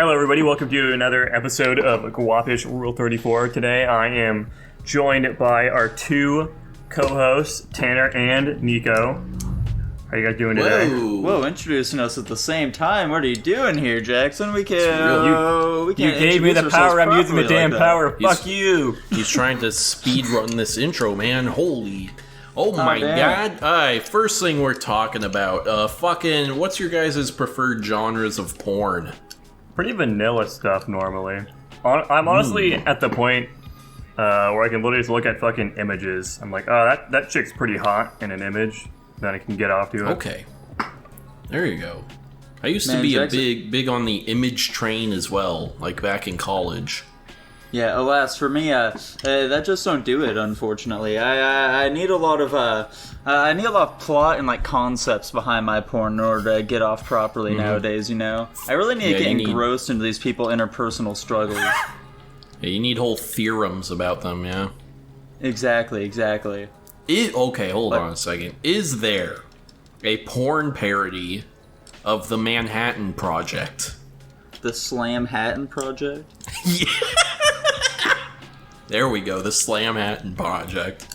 Hello, everybody. Welcome to another episode of Guapish Rule 34. Today, I am joined by our two co-hosts, Tanner and Nico. How you guys doing today? Whoa, introducing us at the same time. What are you doing here, Jackson? We can't. You gave me the power. I'm using the damn power. Fuck you. He's trying to speed run this intro, man. Holy. Oh my god. Alright, first thing we're talking about. What's your guys' preferred genres of porn? Pretty vanilla stuff normally. I'm honestly at the point where I can literally just look at fucking images. I'm like, oh, that chick's pretty hot in an image. Then I can get off to it. Okay. There you go. I used to be a big on the image train as well, like back in college. Yeah, alas, for me, that just don't do it, unfortunately. I need a lot of plot and, like, concepts behind my porn in order to get off properly nowadays, you know? I really need to get engrossed into these people's interpersonal struggles. Yeah, you need whole theorems about them, yeah? Exactly. Okay, hold on a second. Is there a porn parody of the Manhattan Project? The Slamhattan Project? Yeah. There we go, the Slamhattan Project.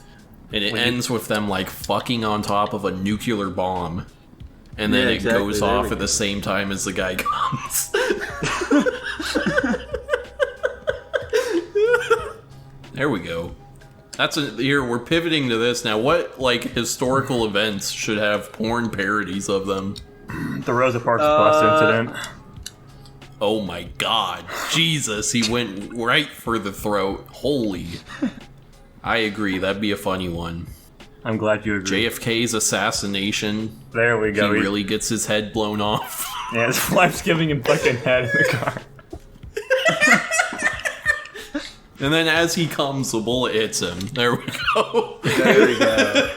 And it ends with them, like, fucking on top of a nuclear bomb. And then it goes off at the same time as the guy comes. There we go. Here, we're pivoting to this now. What, like, historical events should have porn parodies of them? The Rosa Parks bus incident. Oh my god. Jesus, he went right for the throat. Holy. I agree, that'd be a funny one. I'm glad you agree. JFK's assassination. There we go. He really gets his head blown off. Yeah, his wife's giving him fucking head in the car. And then as he comes, the bullet hits him. There we go. There we go.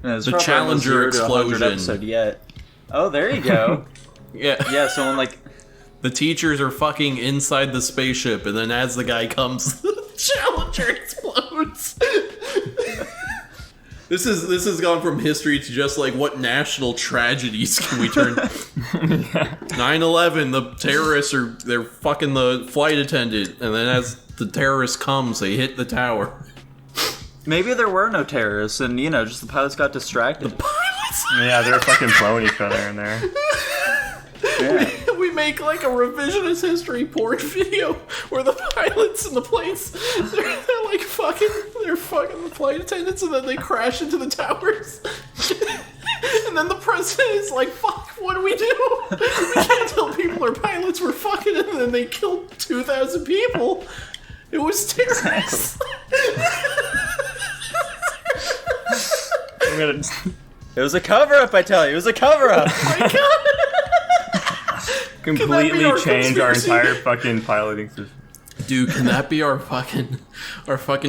The Challenger explosion. Episode yet. Oh, there you go. Yeah, someone like... The teachers are fucking inside the spaceship, and then as the guy comes, the Challenger explodes. This has gone from history to just like, what national tragedies can we turn? 9/11, the terrorists they're fucking the flight attendant, and then as the terrorist comes, they hit the tower. Maybe there were no terrorists, and, just the pilots got distracted. The pilots? Yeah, they're fucking blowing each other in there. Yeah. We make like a revisionist history porn video where the pilots and the planes, they're like fucking the flight attendants, and then they crash into the towers. And then the president is like, fuck, what do? We can't tell people are pilots, we're fucking, and then they killed 2,000 people. It was terrorists. It was a cover-up, I tell you. It was a cover-up. Oh my god. Completely change our entire fucking piloting system. Dude, can that be our fucking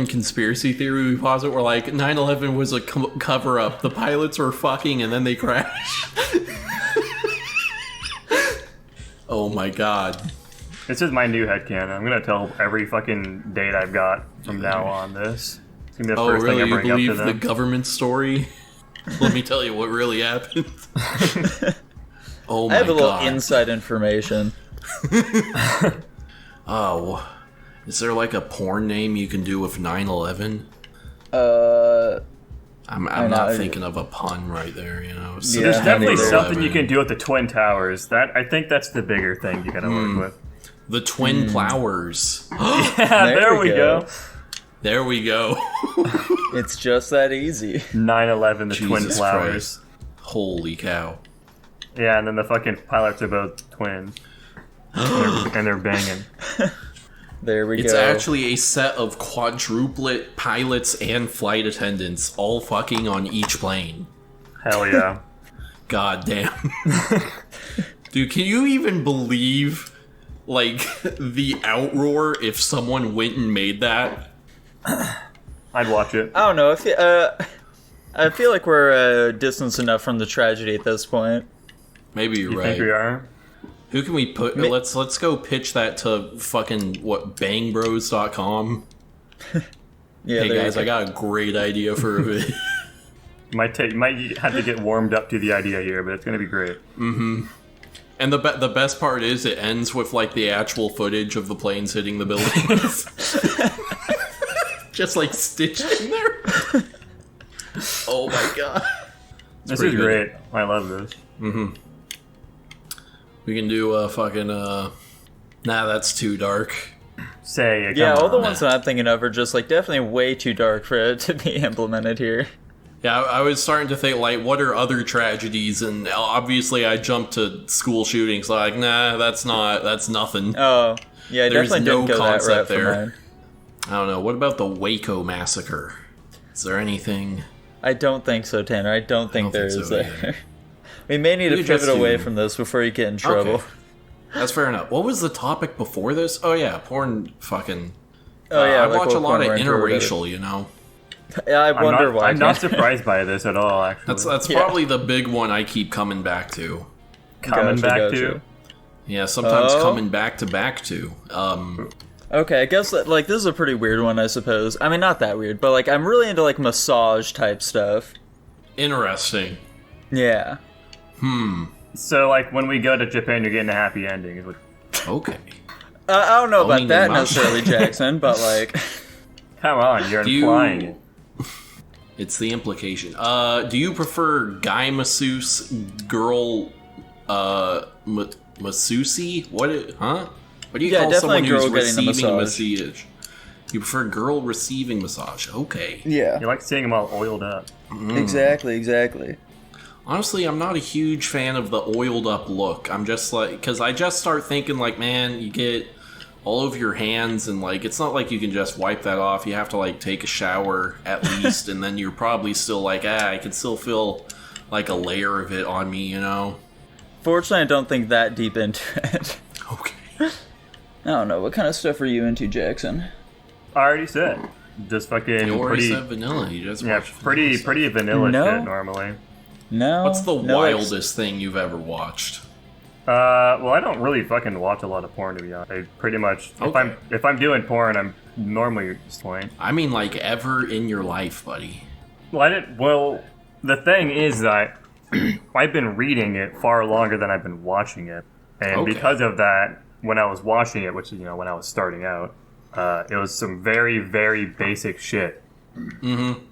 conspiracy theory we posit? Where like 9/11 was a cover-up. The pilots were fucking and then they crashed. Oh my god. This is my new headcanon. I'm gonna tell every fucking date I've got from now on this. It's gonna be the first thing I bring up to them. You believe the government story? Let me tell you what really happened. Oh my god. I have a little inside information. Oh. Is there like a porn name you can do with 9/11? I'm not thinking of a pun right there, So there's definitely something you can do with the Twin Towers. I think that's the bigger thing you gotta work with. The Twin Plowers. Yeah, there we go. There we go. It's just that easy. 9/11, the Jesus Twin Plowers. Christ. Holy cow. Yeah, and then the fucking pilots are both twins. and they're banging. There we go. It's actually a set of quadruplet pilots and flight attendants all fucking on each plane. Hell yeah. God damn. Dude, can you even believe, like, the outroar if someone went and made that? I'd watch it. I don't know. I feel like we're distanced enough from the tragedy at this point. Maybe you're right. Think we are? Who can we put? Let's go pitch that to fucking bangbros.com. Yeah, hey guys, I got a great idea for a video. Might have to get warmed up to the idea here, but it's gonna be great. Mm-hmm. And the best part is it ends with like the actual footage of the planes hitting the buildings. Just like stitched in there. Oh my god. This is great. I love this. Mm-hmm. We can do a fucking nah, that's too dark. Say it. Yeah, all the ones that I'm thinking of are just like definitely way too dark for it to be implemented here. Yeah, I was starting to think, like, what are other tragedies? And obviously I jumped to school shootings, like, nah, that's nothing. Oh, yeah, I There's definitely no didn't go that concept route there. for mine. I don't know, what about the Waco massacre? Is there anything? I don't think so, Tanner. I don't think there is either. there. We may need to You pivot just away do. from this before you get in trouble. Okay. That's fair enough. What was the topic before this? Oh yeah, porn fucking... Oh yeah, I like watch a what lot of porn we're into or interracial, you know? whatever. Yeah, I wonder why. I'm not Tanner. surprised by this at all, actually. That's Yeah. probably the big one I keep coming back to. coming back Gotcha. to. Yeah, sometimes Oh. coming back to. Okay, I guess that, like this is a pretty weird one, I suppose. I mean, not that weird, but like I'm really into like massage type stuff. Interesting. Yeah. So, like, when we go to Japan, you're getting a happy ending. Is what... Okay. I don't know Only about that the necessarily, Jackson, but like, Come on, you're Do you- implying it. It's the implication. Do you prefer guy masseuse, girl, masseusi? Huh? What do you Yeah, call someone definitely who's girl getting the receiving a massage. massage? You prefer girl receiving massage? Okay. yeah, You like seeing them all oiled up. exactly. Honestly, I'm not a huge fan of the oiled up look. I'm just like, because I just start thinking like, man, you get all over your hands and like, it's not like you can just wipe that off. You have to like take a shower at least, and then you're probably still like, I can still feel like a layer of it on me, you know? Fortunately, I don't think that deep into it. Okay. I don't know. What kind of stuff are you into, Jackson? I already said. Just fucking You already pretty, said vanilla. You just yeah, watched pretty vanilla No. shit normally. No. What's the no wildest thing you've ever watched? Well, I don't really fucking watch a lot of porn, to be honest. I pretty much, Okay. if I'm doing porn, I'm normally just playing. I mean, like, ever in your life, buddy. Well, the thing is that I've been reading it far longer than I've been watching it, and Okay. because of that, when I was watching it, which is when I was starting out, it was some very, very basic shit. Mm-hmm.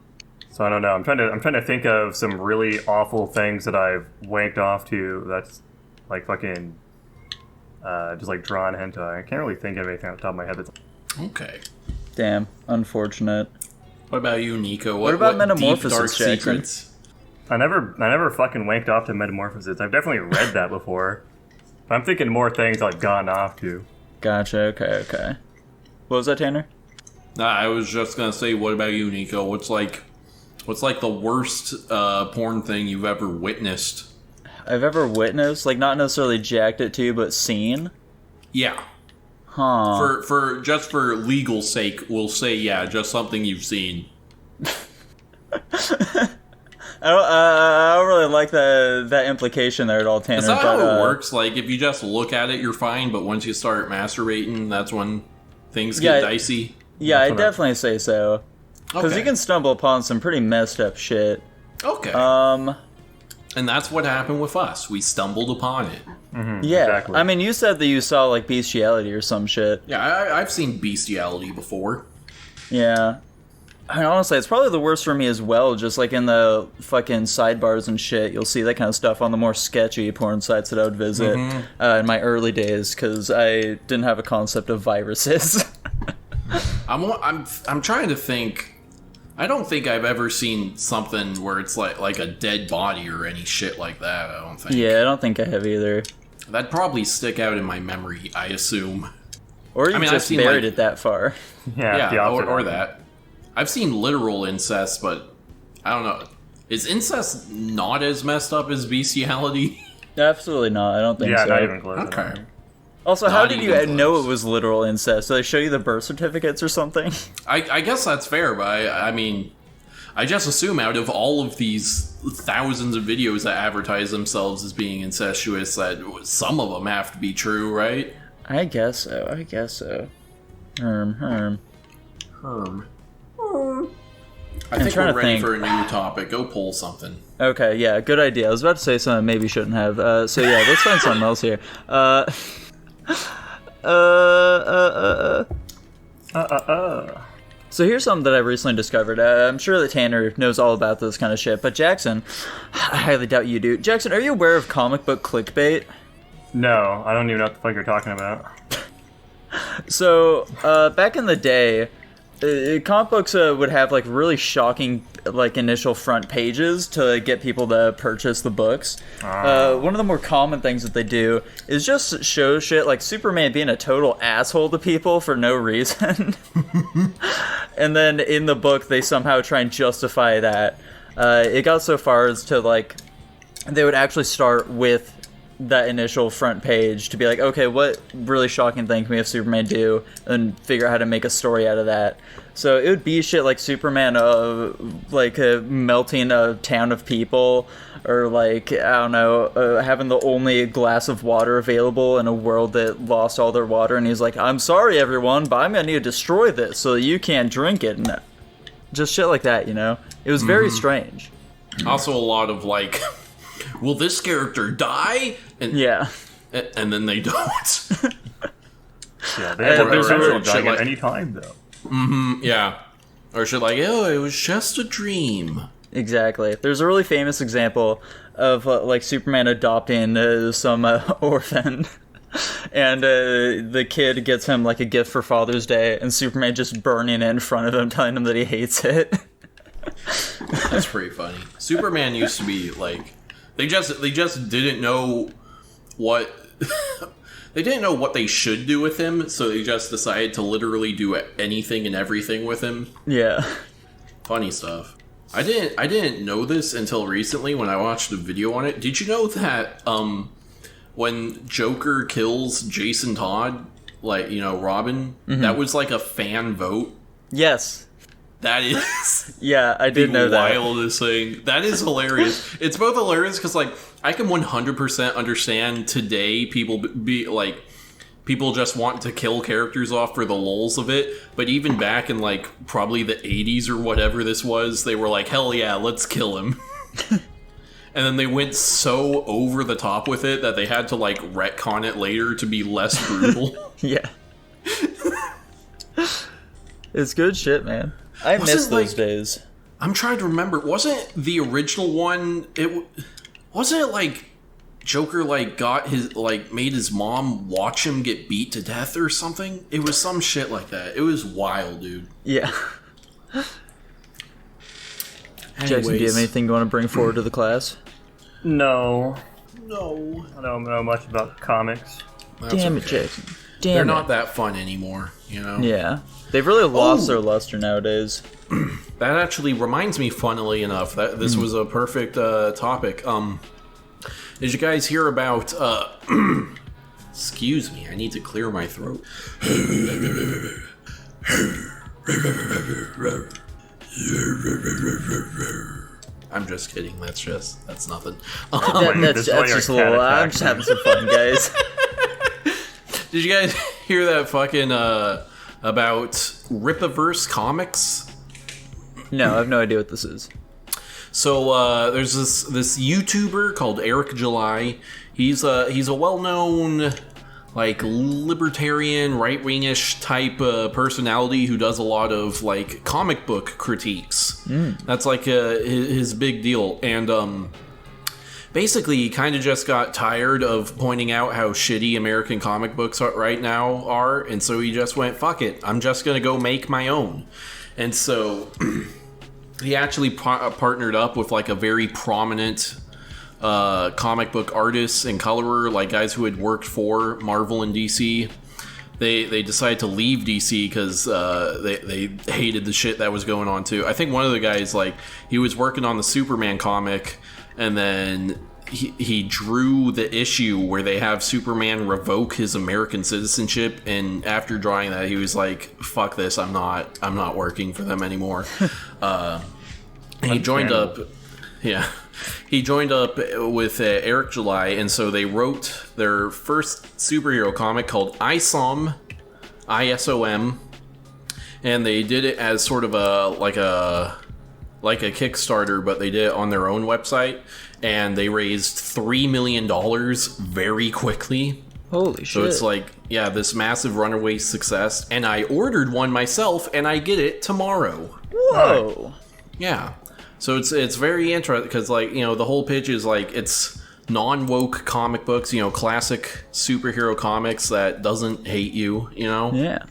So I don't know. I'm trying to think of some really awful things that I've wanked off to. That's like fucking just like drawn hentai. I can't really think of anything off the top of my head. That's Okay. Damn. Unfortunate. What about you, Nico? What about deep, Metamorphosis, dark Jackson? secrets? I never fucking wanked off to Metamorphosis. I've definitely read that before. But I'm thinking more things I've gone off to. Gotcha. Okay. What was that, Tanner? Nah, I was just gonna say, what about you, Nico? What's like the worst porn thing you've ever witnessed? I've ever witnessed, like not necessarily jacked it to, but seen. Yeah. Huh. For just for legal sake, we'll say just something you've seen. I don't really like that implication there at all, Tanner. Is that but, how it works? Like, if you just look at it, you're fine, but once you start masturbating, that's when things get Yeah, dicey? Yeah, I That's what definitely say so. Because Okay. you can stumble upon some pretty messed up shit. Okay. And that's what happened with us. We stumbled upon it. Yeah. Exactly. I mean, you said that you saw, like, bestiality or some shit. Yeah, I've seen bestiality before. Yeah. I mean, honestly, it's probably the worst for me as well. Just, like, in the fucking sidebars and shit, you'll see that kind of stuff on the more sketchy porn sites that I would visit in my early days, because I didn't have a concept of viruses. I'm trying to think. I don't think I've ever seen something where it's like a dead body or any shit like that. I don't think. Yeah, I don't think I have either. That'd probably stick out in my memory, I assume. Or you I mean, I've just seen, buried like- it that far. Yeah, the opposite. or that. I've seen literal incest, but I don't know. Is incest not as messed up as bestiality? Absolutely not. I don't think Yeah, so. not even close. Okay. Also, how Not did you even know close. it was literal incest? Did they show you the birth certificates or something? I guess that's fair, but I mean, I just assume out of all of these thousands of videos that advertise themselves as being incestuous, that some of them have to be true, right? I guess so. Herm. Herm. I think trying we're to ready think. for a new topic. Go pull something. Okay, yeah, good idea. I was about to say something I maybe shouldn't have. So yeah, let's find something else here. So here's something that I recently discovered. I'm sure that Tanner knows all about this kind of shit, but Jackson, I highly doubt you do. Jackson, are you aware of comic book clickbait? No, I don't even know what the fuck you're talking about. So, back in the day, comic books would have like really shocking like initial front pages to get people to purchase the books. One of the more common things that they do is just show shit like Superman being a total asshole to people for no reason. And then in the book they somehow try and justify that. It got so far as to like they would actually start with that initial front page to be like, okay, what really shocking thing can we have Superman do, and figure out how to make a story out of that. So it would be shit like Superman melting a town of people, or like, I don't know, having the only glass of water available in a world that lost all their water, and he's like, I'm sorry everyone, but I'm gonna need to destroy this so you can't drink it. And just shit like that, you know? It was very strange. Also a lot of like, will this character die? And, Yeah. And then they don't. Yeah, they have Or- potential or of dying shit at like- any time, though. Yeah. Or shit like, oh, it was just a dream. Exactly. There's a really famous example of like Superman adopting some orphan, and the kid gets him like a gift for Father's Day, and Superman just burning it in front of him, telling him that he hates it. That's pretty funny. Superman used to be like, they just didn't know what they didn't know what they should do with him, so they just decided to literally do anything and everything with him. Yeah. Funny stuff. I didn't know this until recently when I watched a video on it. Did you know that when Joker kills Jason Todd, like, you know, Robin, that was like a fan vote? Yes. That is Yeah, I did know the that. wildest thing. That is hilarious. It's both hilarious because, like, I can 100% understand today people people just want to kill characters off for the lulz of it. But even back in, like, probably the 80s or whatever this was, they were like, hell yeah, let's kill him. And then they went so over the top with it that they had to, like, retcon it later to be less brutal. Yeah. It's good shit, man. I Was miss it, those like- days. I'm trying to remember. Wasn't the original one? Wasn't it like Joker like got his like made his mom watch him get beat to death or something? It was some shit like that. It was wild, dude. Yeah. Jackson, do you have anything you want to bring forward to the class? No, No. I don't know much about comics. That's Damn it, okay. Jackson. Damn They're it. not that fun anymore, you know? Yeah. They've really lost Oh. their luster nowadays. That actually reminds me, funnily enough, that this was a perfect topic. Did you guys hear about excuse me, I need to clear my throat. I'm just kidding. That's nothing. That's this is why just a your cat little. I'm attacked just having some fun, guys. Did you guys hear that fucking about Ripaverse comics? No, I have no idea what this is. So there's this YouTuber called Eric July. He's a well-known like libertarian, right-wingish type personality who does a lot of like comic book critiques. That's like his big deal. And basically, he kind of just got tired of pointing out how shitty American comic books right now are, and so he just went, "Fuck it, I'm just gonna go make my own." And so he actually partnered up with like a very prominent comic book artists and colorer, like guys who had worked for Marvel and DC. They decided to leave DC because they hated the shit that was going on too. I think one of the guys, like, he was working on the Superman comic, and then he drew the issue where they have Superman revoke his American citizenship, and after drawing that, he was like, "Fuck this! I'm not working for them anymore." He joined up. Yeah. He joined up with Eric July, and so they wrote their first superhero comic called ISOM, ISOM, and they did it as sort of a like a Kickstarter, but they did it on their own website, and they raised $3 million very quickly. Holy shit. So it's like, yeah, this massive runaway success, and I ordered one myself, and I get it tomorrow. Whoa. Yeah. So it's very interesting, because, like, you know, the whole pitch is, like, it's non-woke comic books, you know, classic superhero comics that doesn't hate you, you know? Yeah.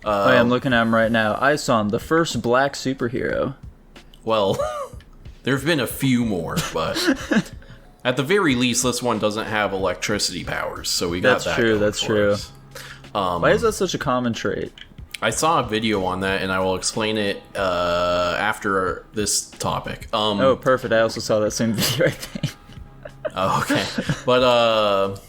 I'm looking at him right now. I saw him, the first black superhero. Well, there have been a few more, but at the very least, this one doesn't have electricity powers, so we got that. That's true. Why is that such a common trait? I saw a video on that, and I will explain it after this topic. Oh, perfect. I also saw that same video, I think. Oh, okay. But,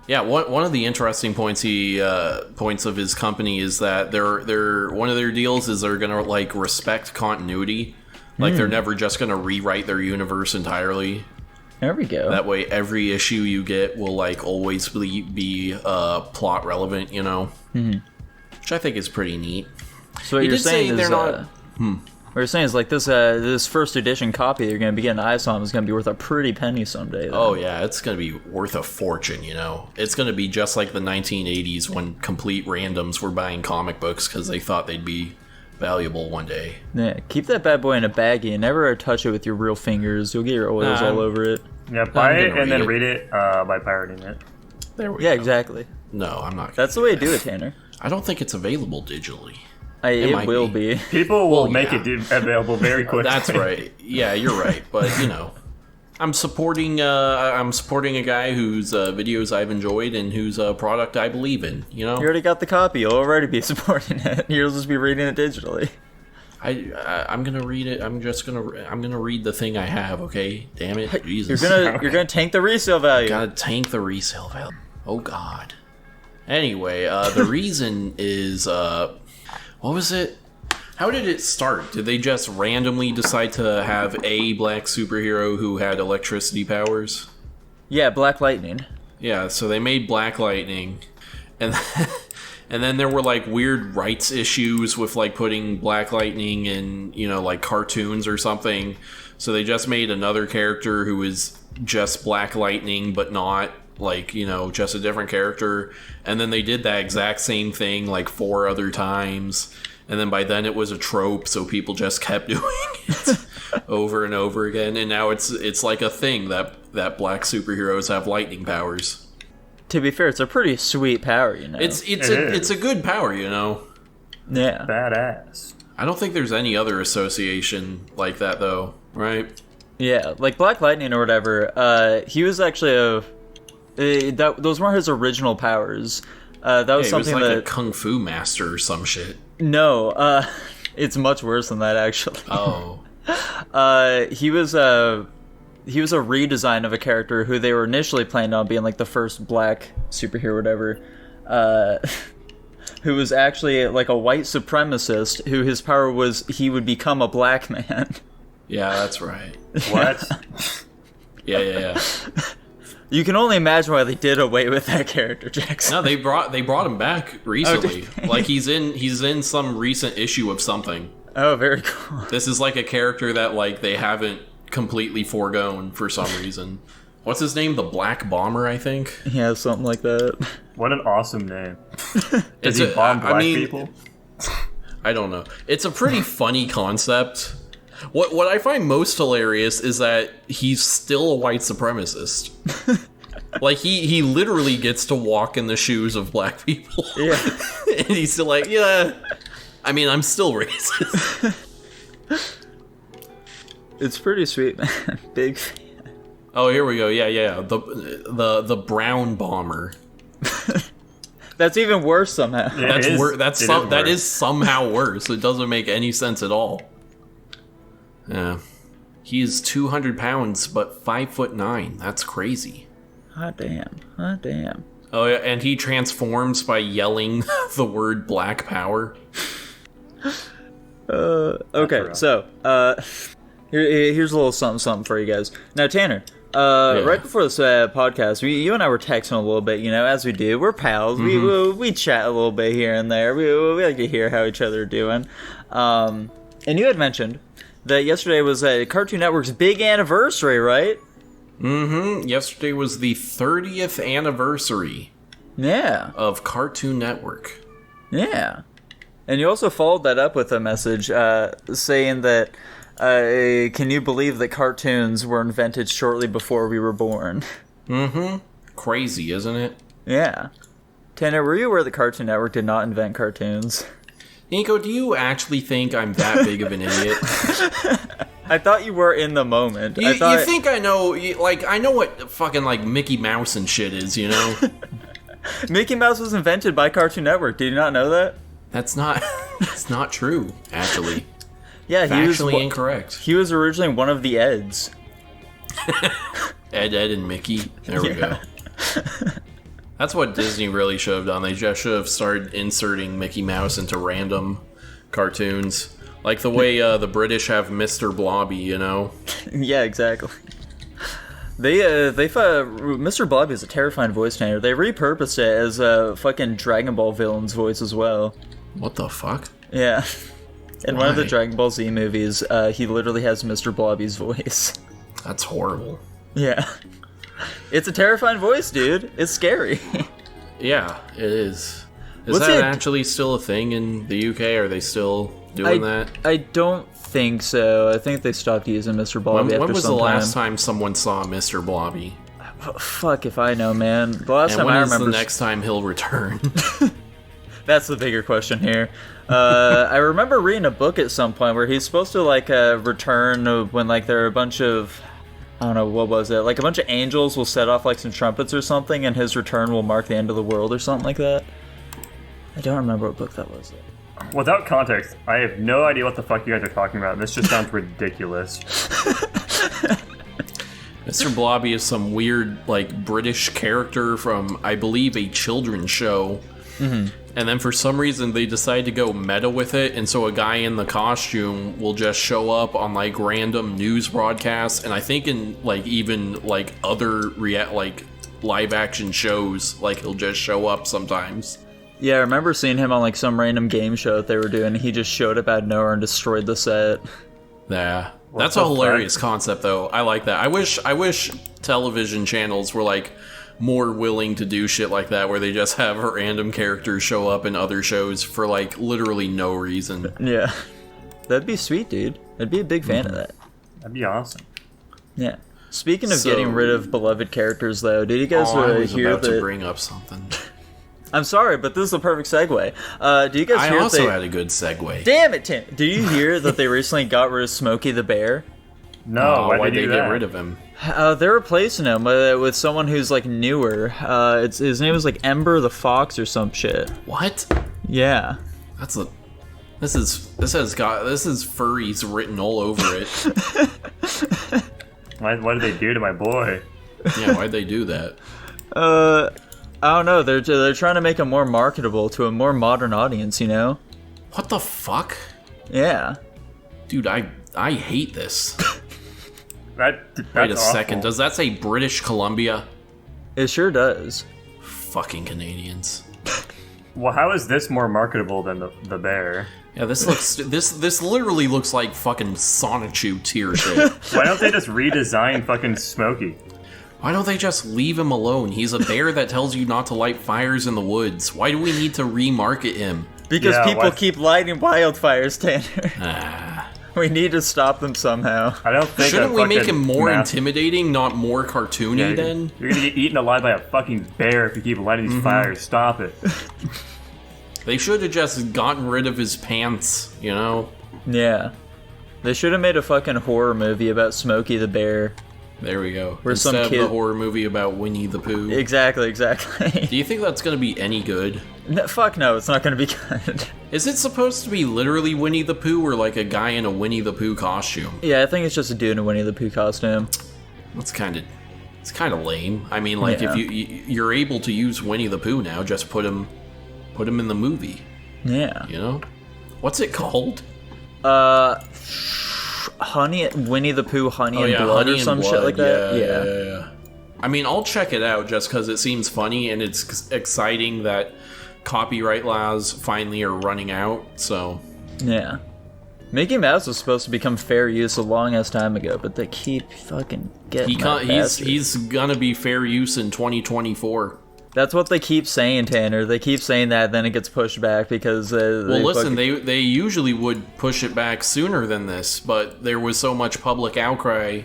yeah, one of the interesting points of his company is that they're one of their deals is they're gonna, like, respect continuity. Like, they're never just gonna rewrite their universe entirely. There we go. That way, every issue you get will, like, always be plot relevant, you know? Mm-hmm. Which I think is pretty neat. So what you're saying is, what you're saying is, like, this first edition copy you're going to be getting ISOM is going to be worth a pretty penny someday. Then. Oh, yeah, it's going to be worth a fortune, you know? It's going to be just like the 1980s when complete randoms were buying comic books because they thought they'd be valuable one day. Yeah, keep that bad boy in a baggie and never touch it with your real fingers. You'll get your oils all over it. Yeah, buy it and then read it by parodying it. There we go. Yeah, exactly. No, I'm not. That's the way to do it, Tanner. I don't think it's available digitally. It will be. People will make it available very quickly. That's right. Yeah, you're right. But, you know, I'm supporting a guy whose videos I've enjoyed and whose product I believe in, you know? You already got the copy. You'll already be supporting it. You'll just be reading it digitally. I'm gonna read it. I'm gonna read the thing I have. Okay, damn it, Jesus. You're gonna tank the resale value. Gotta tank the resale value. Oh God. Anyway, the reason is what was it? How did it start? Did they just randomly decide to have a black superhero who had electricity powers? Yeah, Black Lightning. Yeah, so they made Black Lightning, and then there were, like, weird rights issues with, like, putting Black Lightning in, you know, like, cartoons or something. So they just made another character who is just Black Lightning, but not, like, you know, just a different character. And then they did that exact same thing, like, 4 other times. And then by then it was a trope, so people just kept doing it over and over again. And now it's like a thing that black superheroes have lightning powers. To be fair, it's a pretty sweet power, you know. It's a good power, you know. Yeah. Badass. I don't think there's any other association like that, though, right? Yeah, like Black Lightning or whatever. He was actually those weren't his original powers. That was something he was like that a kung fu master or some shit. No, it's much worse than that actually. Oh. He was a redesign of a character who they were initially planning on being like the first black superhero or whatever. Who was actually like a white supremacist who his power was he would become a black man. Yeah, that's right. What? Yeah. You can only imagine why they did away with that character, Jackson. No, they brought him back recently. Oh, like he's in some recent issue of something. Oh, very cool. This is like a character that like they haven't completely foregone for some reason. What's his name? The Black Bomber, I think. Yeah, something like that. What an awesome name. Does he bomb black people? I don't know. It's a pretty funny concept. What I find most hilarious is that he's still a white supremacist. Like, he literally gets to walk in the shoes of black people. Yeah. And he's still like, yeah, I mean, I'm still racist. It's pretty sweet, man. Big fan. Oh, here we go. Yeah. The brown bomber. That's even worse somehow. Yeah, that is somehow worse. It doesn't make any sense at all. Yeah. He is 200 pounds, but 5'9". That's crazy. Hot damn. Oh, yeah, and he transforms by yelling the word black power. Okay, so, here's a little something for you guys. Now, Tanner, right before this podcast, you and I were texting a little bit, you know, as we do. We're pals. We chat a little bit here and there. We like to hear how each other are doing. And you had mentioned that yesterday was Cartoon Network's big anniversary, right? Mm-hmm. Yesterday was the 30th anniversary. Yeah. Of Cartoon Network. Yeah. And you also followed that up with a message saying that, can you believe that cartoons were invented shortly before we were born? Mm-hmm. Crazy, isn't it? Yeah. Tanner, were you aware that Cartoon Network did not invent cartoons? Nico, do you actually think I'm that big of an idiot? I thought you were in the moment. You think I know, I know what fucking, Mickey Mouse and shit is, you know? Mickey Mouse was invented by Cartoon Network. Did you not know that? That's not true, actually. Yeah, he was actually incorrect. He was originally one of the Eds. Ed, and Mickey. There we go. That's what Disney really should have done. They just should have started inserting Mickey Mouse into random cartoons. Like the way the British have Mr. Blobby, you know? Yeah, exactly. They thought Mr. Blobby is a terrifying voice, Tanner. They repurposed it as a fucking Dragon Ball villain's voice as well. What the fuck? Yeah. In one of the Why? Dragon Ball Z movies, he literally has Mr. Blobby's voice. That's horrible. Yeah. It's a terrifying voice, dude. It's scary. Yeah, it is. Is What's that it- actually still a thing in the UK? Are they still doing that? I don't think so. I think they stopped using Mr. Blobby after When was the some last time someone saw Mr. Blobby? Fuck if I know, man. The last And time when I is remember... the next time he'll return? That's the bigger question here. I remember reading a book at some point where he's supposed to return when there are a bunch of, I don't know, what was it? Like a bunch of angels will set off some trumpets or something, and his return will mark the end of the world or something like that. I don't remember what book that was. Without context, I have no idea what the fuck you guys are talking about. This just sounds ridiculous. Mr. Blobby is some weird, British character from, I believe, a children's show. Mm-hmm. And then for some reason they decide to go meta with it, and so a guy in the costume will just show up on random news broadcasts, and I think in even other live action shows, he'll just show up sometimes. Yeah, I remember seeing him on some random game show that they were doing. He just showed up out of nowhere and destroyed the set. Yeah, that's the a hilarious concept, though. I like that. I wish television channels were more willing to do shit like that, where they just have random characters show up in other shows for literally no reason. Yeah, that'd be sweet, dude. I'd be a big fan of that. That'd be awesome. Yeah. Speaking of getting rid of beloved characters, though, did you guys I was hear about that? to bring up something. I'm sorry, but this is the perfect segue. Do you guys hear I also that had a good segue. Damn it, Tim! Do you hear that they recently got rid of Smokey the Bear? No, Why'd why'd they they do get that? rid of him? They're replacing him with someone who's newer. His name is Ember the Fox or some shit. What? Yeah. This is furries written all over it. What did they do to my boy? Yeah, why'd they do that? I don't know. They're trying to make him more marketable to a more modern audience. You know? What the fuck? Yeah. Dude, I hate this. That's Wait a awful. second, does that say British Columbia? It sure does. Fucking Canadians. Well, how is this more marketable than the bear? Yeah, this looks this literally looks like fucking Sonichu tier shit. Why don't they just redesign fucking Smokey? Why don't they just leave him alone? He's a bear that tells you not to light fires in the woods. Why do we need to remarket him? Because Yeah, people why- keep lighting wildfires, Tanner. Ah. We need to stop them somehow. I don't think. Shouldn't we make him more mass- intimidating, not more cartoony Yeah, then? You're gonna get eaten alive by a fucking bear if you keep lighting these fires. Stop it. They should have just gotten rid of his pants, you know? Yeah. They should have made a fucking horror movie about Smokey the Bear. There we go. Where some Instead of the kid- horror movie about Winnie the Pooh. Exactly. Do you think that's gonna be any good? No, fuck no, it's not gonna be good. Is it supposed to be literally Winnie the Pooh or a guy in a Winnie the Pooh costume? Yeah, I think it's just a dude in a Winnie the Pooh costume. It's kind of lame. I mean, Yeah. if you're able to use Winnie the Pooh now, just put him in the movie. Yeah. You know, what's it called? Winnie the Pooh, Honey and Blood Honey or and some shit Blood. like that. Yeah. I mean, I'll check it out just because it seems funny and it's exciting that copyright laws finally are running out. So Yeah. Mickey Mouse was supposed to become fair use a long ass time ago, but they keep fucking getting He's gonna be fair use in 2024. That's what they keep saying, Tanner. They keep saying that, then it gets pushed back because... they usually would push it back sooner than this, but there was so much public outcry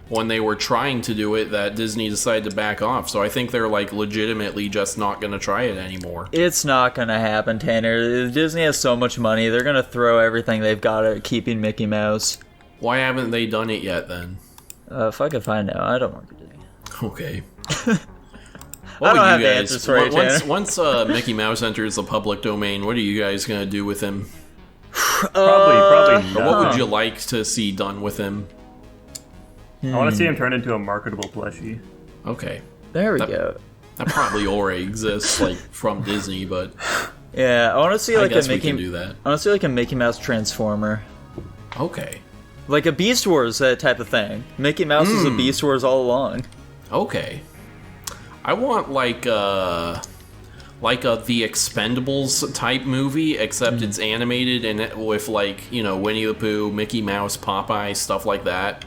when they were trying to do it that Disney decided to back off. So I think they're, like, legitimately just not going to try it anymore. It's not going to happen, Tanner. Disney has so much money. They're going to throw everything they've got at keeping Mickey Mouse. Why haven't they done it yet, then? Fuck if I know. I don't work for Disney. Okay. I don't have the answers for you, Tanner. Once Mickey Mouse enters the public domain, what are you guys going to do with him? Probably not. What would you like to see done with him? I want to see him turn into a marketable plushie. Okay. There we go. That probably already exists, like, from Disney, but... Yeah, I want to see like a Mickey... can do that. I want to see like a Mickey Mouse Transformer. Okay. Like a Beast Wars type of thing. Mickey Mouse is a Beast Wars all along. Okay. I want like the Expendables type movie, except it's animated and with like, you know, Winnie the Pooh, Mickey Mouse, Popeye, stuff like that.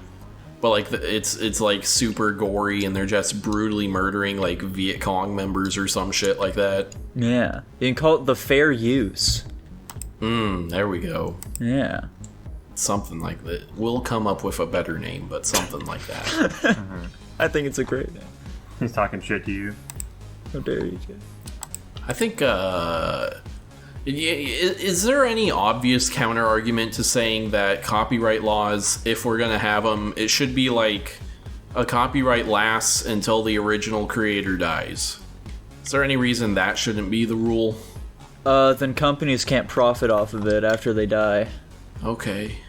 But like it's like super gory and they're just brutally murdering like Viet Cong members or some shit like that. Yeah, you can call it the Fair Use. There we go. Yeah. Something like that. We'll come up with a better name, but something like that. I think it's a great name. He's talking shit to you. How dare you, Jay? I think, is there any obvious counter argument to saying that copyright laws, if we're going to have them, it should be like a copyright lasts until the original creator dies? Is there any reason that shouldn't be the rule? Then companies can't profit off of it after they die. Okay.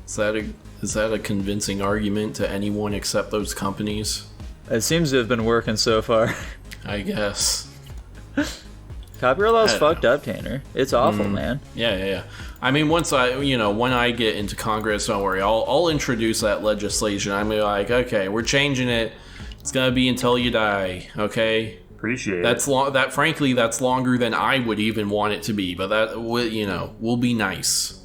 Is that a convincing argument to anyone except those companies? It seems to have been working so far. I guess. Copyright law's fucked up, Tanner. It's awful, man. Yeah. I mean, when I get into Congress, don't worry, I'll introduce that legislation. I'm like, okay, we're changing it. It's gonna be until you die, okay? Appreciate it. Frankly, that's longer than I would even want it to be, but that will be nice.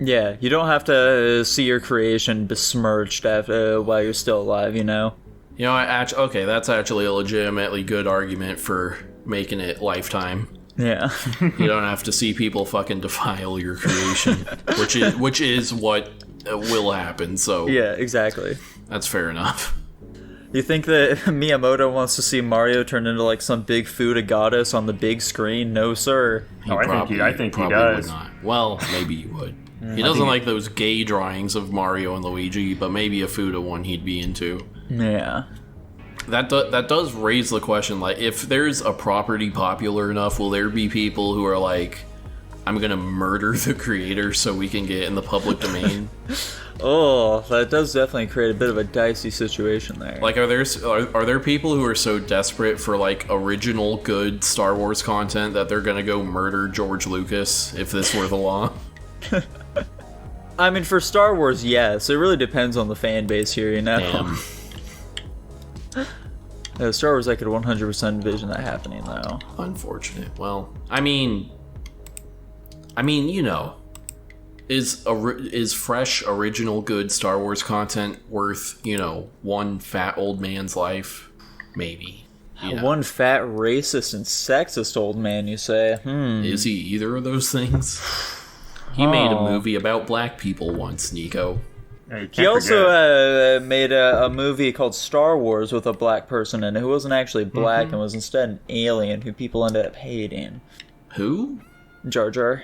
Yeah, you don't have to see your creation besmirched while you're still alive, you know? You know, okay, that's actually a legitimately good argument for making it lifetime. Yeah. You don't have to see people fucking defile your creation, which is what will happen, so... Yeah, exactly. That's fair enough. You think that Miyamoto wants to see Mario turn into, like, some big Fuda goddess on the big screen? No, sir. I think he Would does. not. Well, maybe he would. He doesn't like those gay drawings of Mario and Luigi, but maybe a Fuda one he'd be into. Yeah. That does raise the question, like, if there's a property popular enough, will there be people who are like, I'm gonna murder the creator so we can get it in the public domain? Oh, that does definitely create a bit of a dicey situation there. Like, are there people who are so desperate for, like, original good Star Wars content that they're gonna go murder George Lucas if this were the law? I mean, for Star Wars, yes. It really depends on the fan base here, you know? Damn. Star Wars, I could 100% envision that happening, though. Unfortunate. Well, I mean, you know, is fresh, original, good Star Wars content worth, you know, one fat old man's life? Maybe. You know. One fat, racist, and sexist old man, you say? Is he either of those things? He made a movie about black people once, Nico. He also made a movie called Star Wars with a black person in it who wasn't actually black and was instead an alien who people ended up hating. Who? Jar Jar.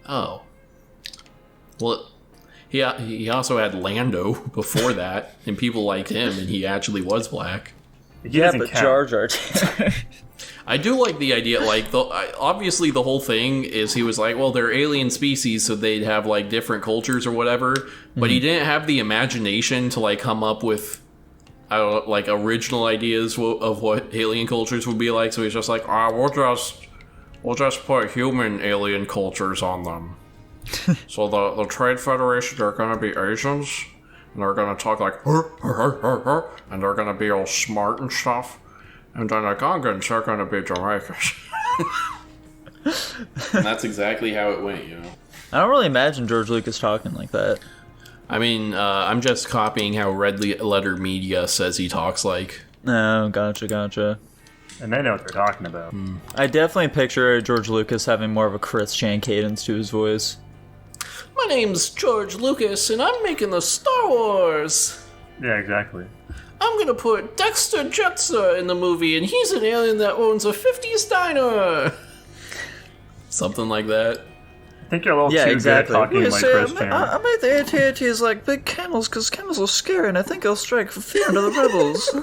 Oh. Well, he also had Lando before that, and people liked him, and he actually was black. Yeah, but Jar Jar. I do like the idea, like, obviously the whole thing is he was like, well, they're alien species, so they'd have, like, different cultures or whatever, but he didn't have the imagination to, like, come up with, I don't know, like, original ideas of what alien cultures would be like, so he's just like, we'll just put human alien cultures on them. So the Trade Federation, they're gonna be Asians, and they're gonna talk like, and they're gonna be all smart and stuff. And then the Gongans are going to be Jamaicans. And that's exactly how it went, you know. I don't really imagine George Lucas talking like that. I mean, I'm just copying how Red Letter Media says he talks like. Oh, gotcha. And they know what they're talking about. I definitely picture George Lucas having more of a Chris Chan cadence to his voice. My name's George Lucas, and I'm making the Star Wars. Yeah, exactly. I'm gonna put Dexter Jetzer in the movie, and he's an alien that owns a 50s diner. Something like that. I think you're a little too exactly. good at talking like Chris Chan. I made the AT-ATs like big camels because camels are scary, and I think I'll strike fear into the rebels.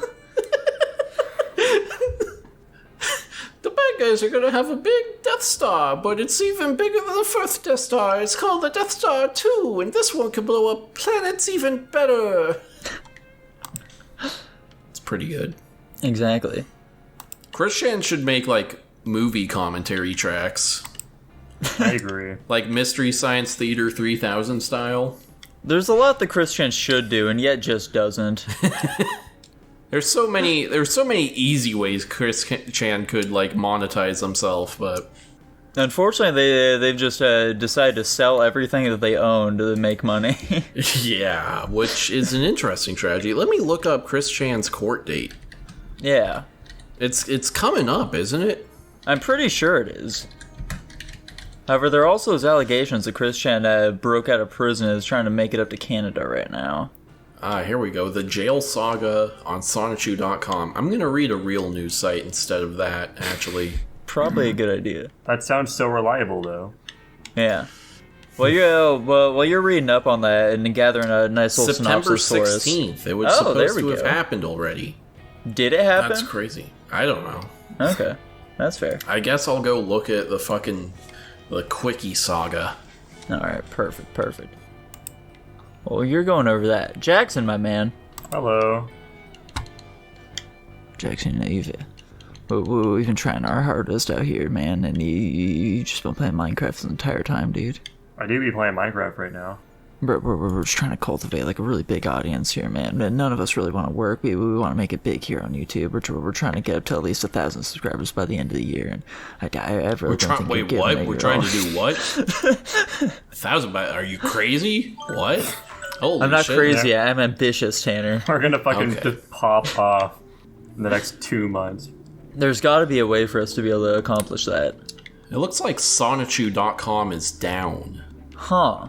The bad guys are gonna have a big Death Star, but it's even bigger than the first Death Star. It's called the Death Star 2, and this one can blow up planets even better. It's pretty good. Exactly. Chris Chan should make, like, movie commentary tracks. I agree. Like Mystery Science Theater 3000 style. There's a lot that Chris Chan should do, and yet just doesn't. There's so many easy ways Chris Chan could, like, monetize himself, but... Unfortunately, they've just decided to sell everything that they own to make money. Yeah, which is an interesting tragedy. Let me look up Chris Chan's court date. Yeah. It's coming up, isn't it? I'm pretty sure it is. However, there are also those allegations that Chris Chan broke out of prison and is trying to make it up to Canada right now. Here we go. The Jail Saga on Sonichu.com. I'm going to read a real news site instead of that, actually. Probably a good idea. That sounds so reliable, though. Yeah. While you're reading up on that and gathering a nice little September synopsis for us. 16th. It was supposed to have happened already. Did it happen? That's crazy. I don't know. Okay. That's fair. I guess I'll go look at the Quickie Saga. Alright, perfect. Well, you're going over that. Jackson, my man. Hello. Jackson, we've been trying our hardest out here, man, and you just been playing Minecraft the entire time, dude. I do be playing Minecraft right now. We're just trying to cultivate like a really big audience here, man. None of us really want to work. We want to make it big here on YouTube. We're trying to get up to at least 1,000 subscribers by the end of the year. And I really don't think wait, what? We're trying to do what? 1,000? Are you crazy? What? Holy I'm not shit. crazy. Yeah. I'm ambitious, Tanner. We're gonna fucking Okay. just pop off in the next 2 months. There's got to be a way for us to be able to accomplish that. It looks like Sonichu.com is down. Huh.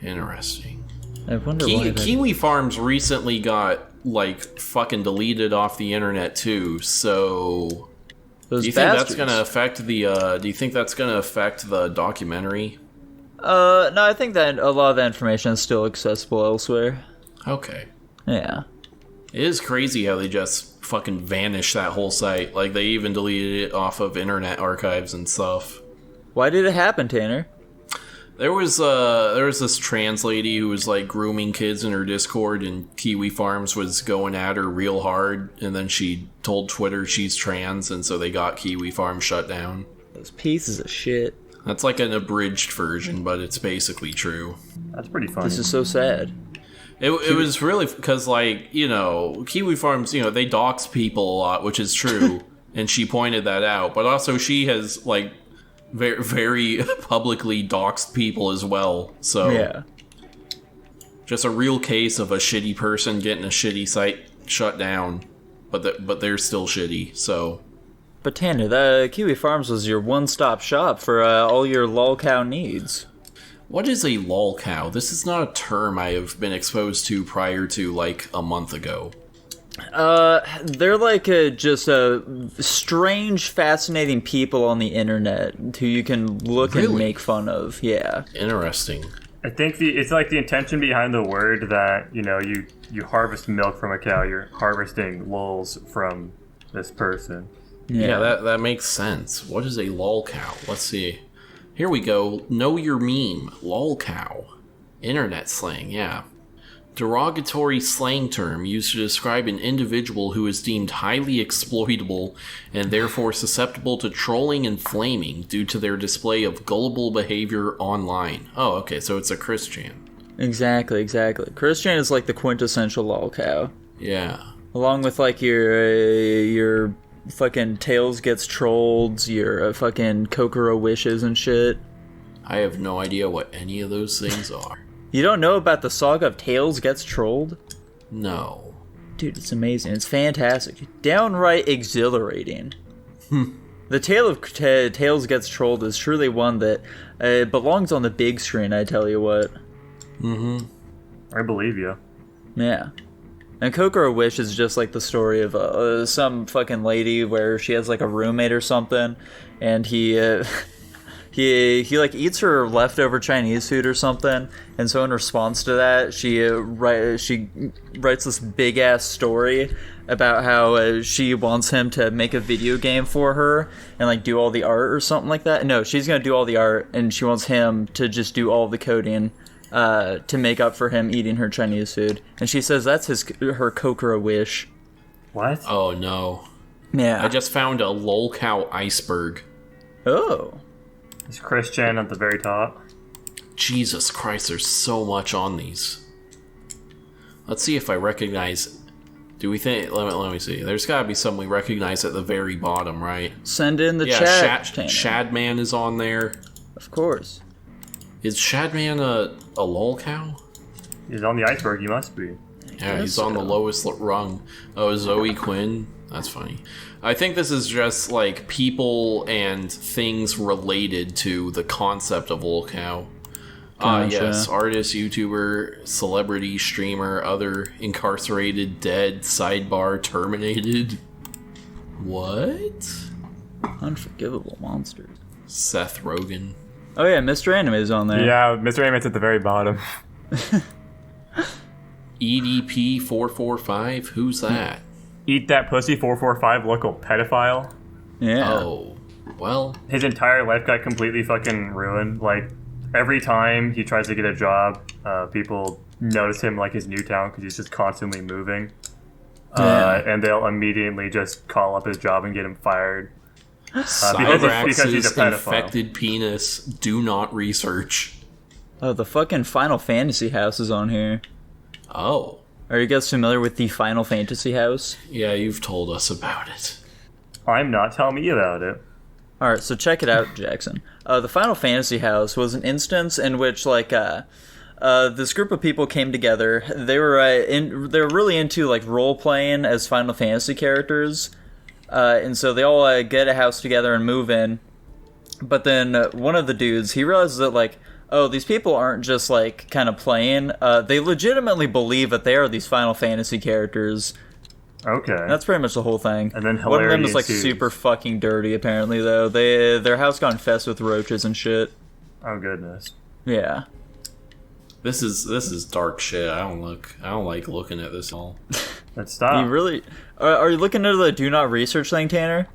Interesting. I wonder why. Kiwi Farms recently got, like, fucking deleted off the internet, too, so... Those Do you think that's bastards. gonna affect the documentary? No, I think that a lot of that information is still accessible elsewhere. Okay. Yeah. It is crazy how they just fucking vanished that whole site. Like, they even deleted it off of Internet Archives and stuff. Why did it happen, Tanner? There was this trans lady who was, like, grooming kids in her Discord, and Kiwi Farms was going at her real hard, and then she told Twitter she's trans, and so they got Kiwi Farms shut down. Those pieces of shit. That's like an abridged version, but it's basically true. That's pretty funny. This is so sad. It was really because, like, you know, Kiwi Farms, you know, they dox people a lot, which is true, and she pointed that out. But also, she has, like, very, very publicly doxed people as well. So, Yeah. just a real case of a shitty person getting a shitty site shut down, but they're still shitty. So, But Tanner, the Kiwi Farms was your one-stop shop for all your lolcow needs. what is a lolcow? This is not a term I have been exposed to prior to, like, a month ago. They're like just strange, fascinating people on the internet who you can look and Really? make fun of. Yeah. Interesting. I think it's like the intention behind the word that, you know, you harvest milk from a cow, you're harvesting lols from this person. Yeah, that makes sense. What is a lolcow? Let's see. Here we go. Know your meme. Lolcow. Internet slang, yeah. Derogatory slang term used to describe an individual who is deemed highly exploitable and therefore susceptible to trolling and flaming due to their display of gullible behavior online. Oh, okay, so it's a Christian. Exactly. Christian is like the quintessential lolcow. Yeah. Along with like your fucking Tails gets trolled, your fucking Kokoro wishes and shit. I have no idea what any of those things are. You don't know about the saga of Tails Gets Trolled? No. Dude, it's amazing. It's fantastic. Downright exhilarating. The tale of Tails Gets Trolled is truly one that belongs on the big screen, I tell you what. Mm-hmm. I believe you. Yeah. And Kokoro Wish is just like the story of some fucking lady where she has like a roommate or something, and he like eats her leftover Chinese food or something, and so in response to that, she writes this big ass story about how she wants him to make a video game for her and like do all the art or something like that. No, she's gonna do all the art, and she wants him to just do all the coding to make up for him eating her Chinese food. And she says that's her Kokoro Wish. What? Oh no. Yeah. I just found a Lolcow iceberg. Oh. Is Christian at the very top? Jesus Christ, there's so much on these. Let's see if I recognize... Do we think... Let me see. There's gotta be some we recognize at the very bottom, right? Send in the chat. Shadman is on there. Of course. Is Shadman a Lolcow? He's on the iceberg, he must be. Yeah, he's on the lowest rung. Oh, Zoe Quinn? That's funny. I think this is just, like, people and things related to the concept of Lolcow. Gotcha. Yes, artist, YouTuber, celebrity, streamer, other, incarcerated, dead, sidebar, terminated. What? Unforgivable monsters. Seth Rogen. Oh yeah, Mr. Anime is on there. Yeah, Mr. Amit's at the very bottom. EDP445? Who's that? Eat that pussy 445 local pedophile. Yeah. Oh, well. His entire life got completely fucking ruined. Like, every time he tries to get a job, people notice him like his new town because he's just constantly moving. And they'll immediately just call up his job and get him fired. Because he's a pedophile. Infected penis. Do not research. Oh, the fucking Final Fantasy house is on here. Oh. Are you guys familiar with the Final Fantasy house? Yeah, you've told us about it. I'm not. Tell me about it. Alright, so check it out, Jackson. The Final Fantasy house was an instance in which, like, this group of people came together. They were really into, like, role-playing as Final Fantasy characters. And so they all get a house together and move in. But then one of the dudes, he realizes that, like, oh, these people aren't just, like, kind of playing. They legitimately believe that they are these Final Fantasy characters. Okay. That's pretty much the whole thing. And then one of them is, hilarity like, ensues. super fucking dirty, apparently, though. Their house got infested with roaches and shit. Oh, goodness. Yeah. This is dark shit. I don't like looking at this all. Let's stop. You really... Are you looking at the do not research thing, Tanner?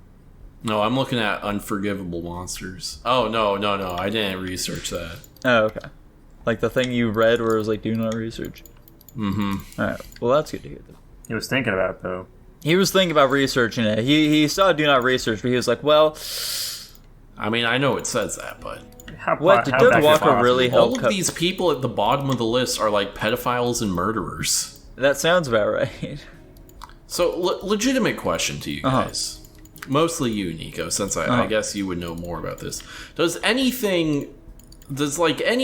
No, I'm looking at Unforgivable Monsters. Oh, no. I didn't research that. Oh, okay. Like the thing you read where it was like, do not research. Mm-hmm. Alright, well that's good to hear, though. He was thinking about it, though. He was thinking about researching it. He saw do not research, but he was like, well... I mean, I know it says that, but... What, did Doug Walker really help... All of these people at the bottom of the list are like pedophiles and murderers. That sounds about right. So, legitimate question to you guys. Mostly you, Nico, since I guess you would know more about this. Does any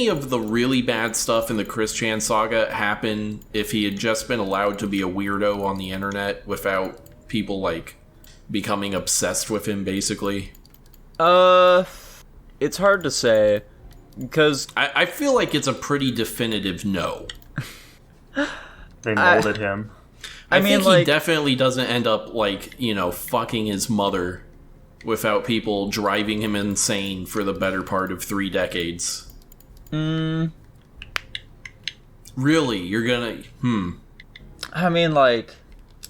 of the really bad stuff in the Chris Chan saga happen if he had just been allowed to be a weirdo on the internet without people, like, becoming obsessed with him, basically? It's hard to say, because... I feel like it's a pretty definitive no. They molded him. I mean, think he definitely doesn't end up, like, fucking his mother without people driving him insane for the better part of 3 decades. Really? You're gonna... I mean, like...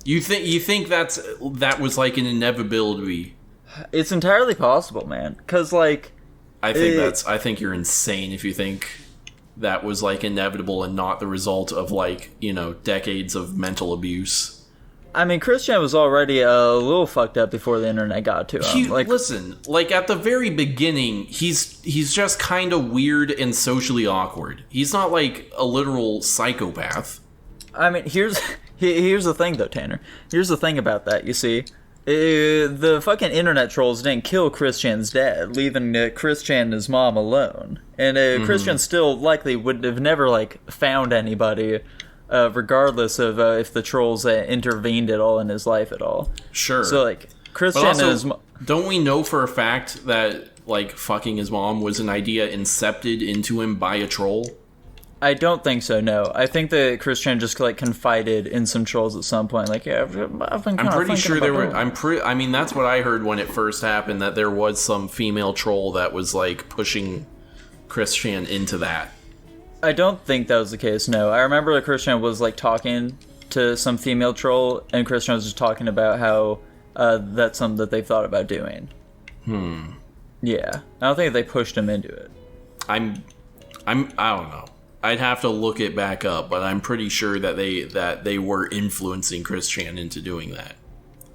You think that was, like, an inevitability? It's entirely possible, man. Because, like... I think you're insane if you think that was, like, inevitable and not the result of, like, decades of mental abuse. I mean, Christian was already a little fucked up before the internet got to him. Listen, like, at the very beginning, he's just kind of weird and socially awkward. He's not, like, a literal psychopath. I mean, here's the thing, though, Tanner. Here's the thing about that, you see. The fucking internet trolls didn't kill Chris Chan's dad, leaving Chris Chan and his mom alone. And Chris Chan still likely would have never, like, found anybody, regardless of if the trolls intervened at all in his life at all. Sure. So, like, Chris But Chan also, and his don't we know for a fact that, like, fucking his mom was an idea incepted into him by a troll? I don't think so, no. I think that Chris Chan just, like, confided in some trolls at some point. Like, yeah, I've been I'm kinda pretty sure there were. thinking I mean, that's what I heard when it first happened. That there was some female troll that was like pushing Chris Chan into that. I don't think that was the case, no. I remember that Chris Chan was, like, talking to some female troll, and Chris Chan was just talking about how that's something that they thought about doing. Yeah. I don't think they pushed him into it. I don't know. I'd have to look it back up, but I'm pretty sure that they were influencing Chris Chan into doing that.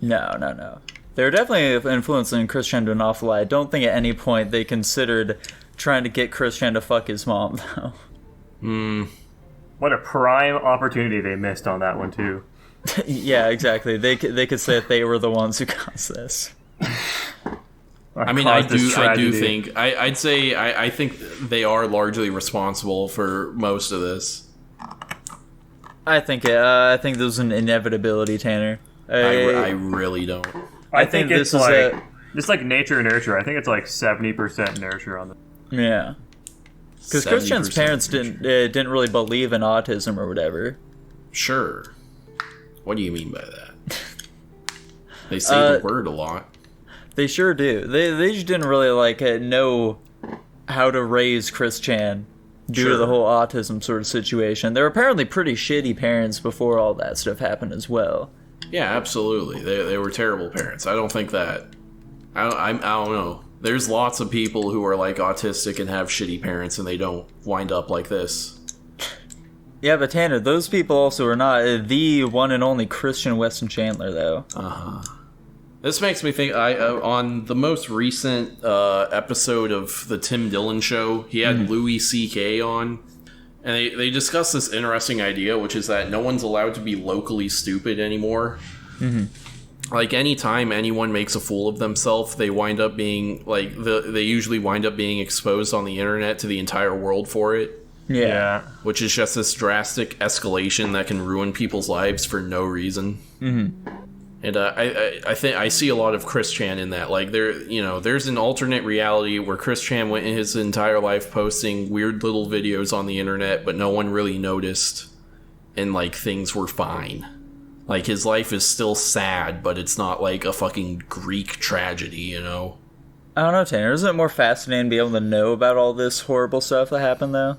No. They were definitely influencing Chris Chan to an awful lot. I don't think at any point they considered trying to get Chris Chan to fuck his mom, though. What a prime opportunity they missed on that one, too. Yeah, exactly. They could say that they were the ones who caused this. I mean, I do think I'd say I think they are largely responsible for most of this. I think this was an inevitability, Tanner. I really don't. I think this it's is like just like nature nurture. I think it's like 70% nurture on the. Yeah, because Chris Chan's parents didn't really believe in autism or whatever. Sure. What do you mean by that? They say the word a lot. They sure do. They just didn't really like know how to raise Chris Chan due to the whole autism sort of situation. They were apparently pretty shitty parents before all that stuff happened as well. Yeah, absolutely. They were terrible parents. I don't think that. I don't know. There's lots of people who are like autistic and have shitty parents, and they don't wind up like this. Yeah, but Tanner, those people also are not the one and only Christian Weston Chandler, though. This makes me think, on the most recent episode of the Tim Dillon Show, he had Louis C.K. on, and they discussed this interesting idea, which is that no one's allowed to be locally stupid anymore. Like, anytime anyone makes a fool of themselves, they wind up being, like, they usually wind up being exposed on the internet to the entire world for it. Yeah. Which is just this drastic escalation that can ruin people's lives for no reason. And I think I see a lot of Chris Chan in that. Like, there's an alternate reality where Chris Chan went his entire life posting weird little videos on the internet, but no one really noticed, and like things were fine. Like, his life is still sad, but it's not like a fucking Greek tragedy, you know? I don't know, Tanner. Isn't it more fascinating to be able to know about all this horrible stuff that happened, though?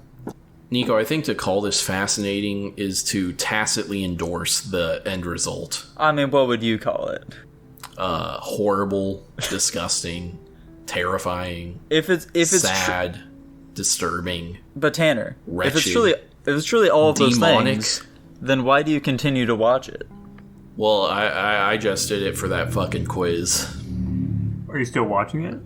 Nico, I think to call this fascinating is to tacitly endorse the end result. I mean, what would you call it? Horrible, disgusting, terrifying, if it's sad, disturbing. But Tanner, wretched, if it's truly all of those demonic things, then why do you continue to watch it? Well, I just did it for that fucking quiz. Are you still watching it?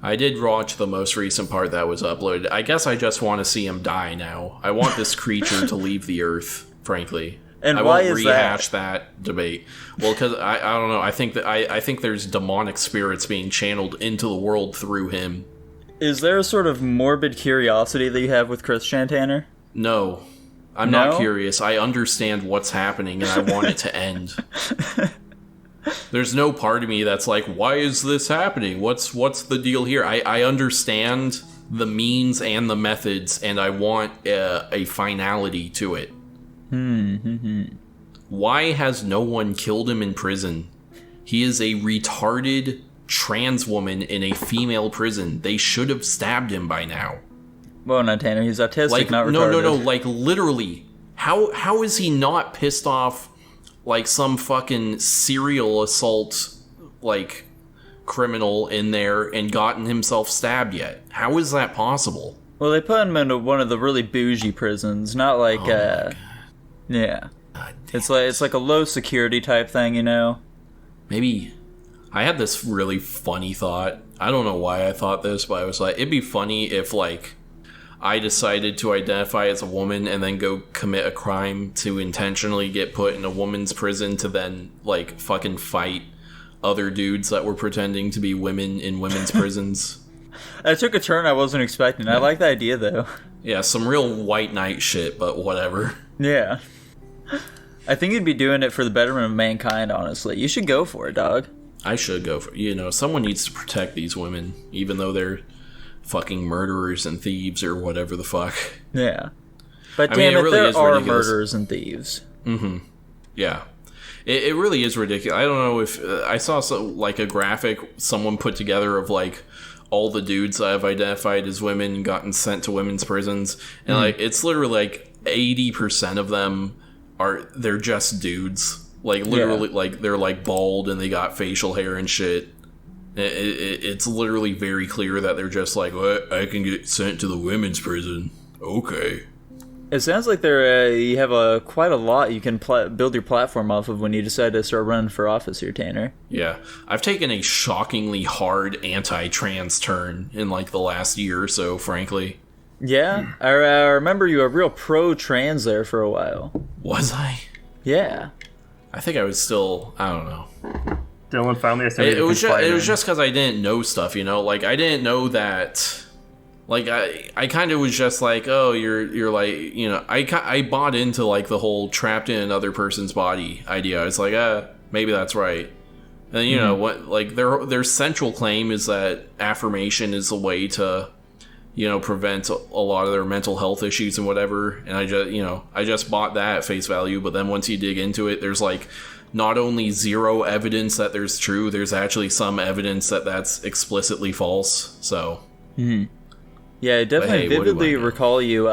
I did watch the most recent part that was uploaded. I guess I just want to see him die now. I want this creature to leave the earth, frankly. And I why won't is rehash that debate. Well, because I don't know. I think that I think there's demonic spirits being channeled into the world through him. Is there a sort of morbid curiosity that you have with Chris Chan, Tanner? No, I'm not curious. I understand what's happening, and I want it to end. There's no part of me that's like, why is this happening? What's the deal here? I understand the means and the methods, and I want a finality to it. Why has no one killed him in prison? He is a retarded trans woman in a female prison. They should have stabbed him by now. Well, no, Tanner, he's autistic, Like, not retarded. no, like, literally. How is he not pissed off like some fucking serial assault, like, criminal in there and gotten himself stabbed yet? How is that possible? Well, they put him into one of the really bougie prisons, not like, yeah. It's like a low security type thing, you know? Maybe. I had this really funny thought. I don't know why I thought this, but I was like, it'd be funny if, like, I decided to identify as a woman and then go commit a crime to intentionally get put in a woman's prison to then, like, fucking fight other dudes that were pretending to be women in women's prisons. That took a turn I wasn't expecting. I like the idea, though. Yeah, some real white knight shit, but whatever. Yeah. I think you'd be doing it for the betterment of mankind, honestly. You should go for it, dog. I should go for it. Someone needs to protect these women, even though they're fucking murderers and thieves or whatever the fuck. Yeah. But damn it, there are murderers and thieves. Mm-hmm. Yeah. It really is ridiculous. I don't know if... I saw a graphic someone put together of, all the dudes I've identified as women and gotten sent to women's prisons. And, it's literally, 80% of them they're just dudes. Literally, they're, bald and they got facial hair and shit. It's literally very clear that they're just what? I can get sent to the women's prison. Okay. It sounds like you have quite a lot you can build your platform off of when you decide to start running for office here, Tanner. Yeah. I've taken a shockingly hard anti-trans turn in, the last year or so, frankly. Yeah? I remember you were real pro-trans there for a while. Was I? Yeah. I think I was still... I don't know. Dylan finally has it was just because I didn't know stuff, I didn't know that... I kind of was just oh, you're I bought into, the whole trapped in another person's body idea. It's maybe that's right. And, you know, what, their central claim is that affirmation is a way to, prevent a lot of their mental health issues and whatever. And I just bought that at face value. But then once you dig into it, there's, not only zero evidence that there's true, there's actually some evidence that that's explicitly false. So... Mm-hmm. Yeah, I definitely vividly recall you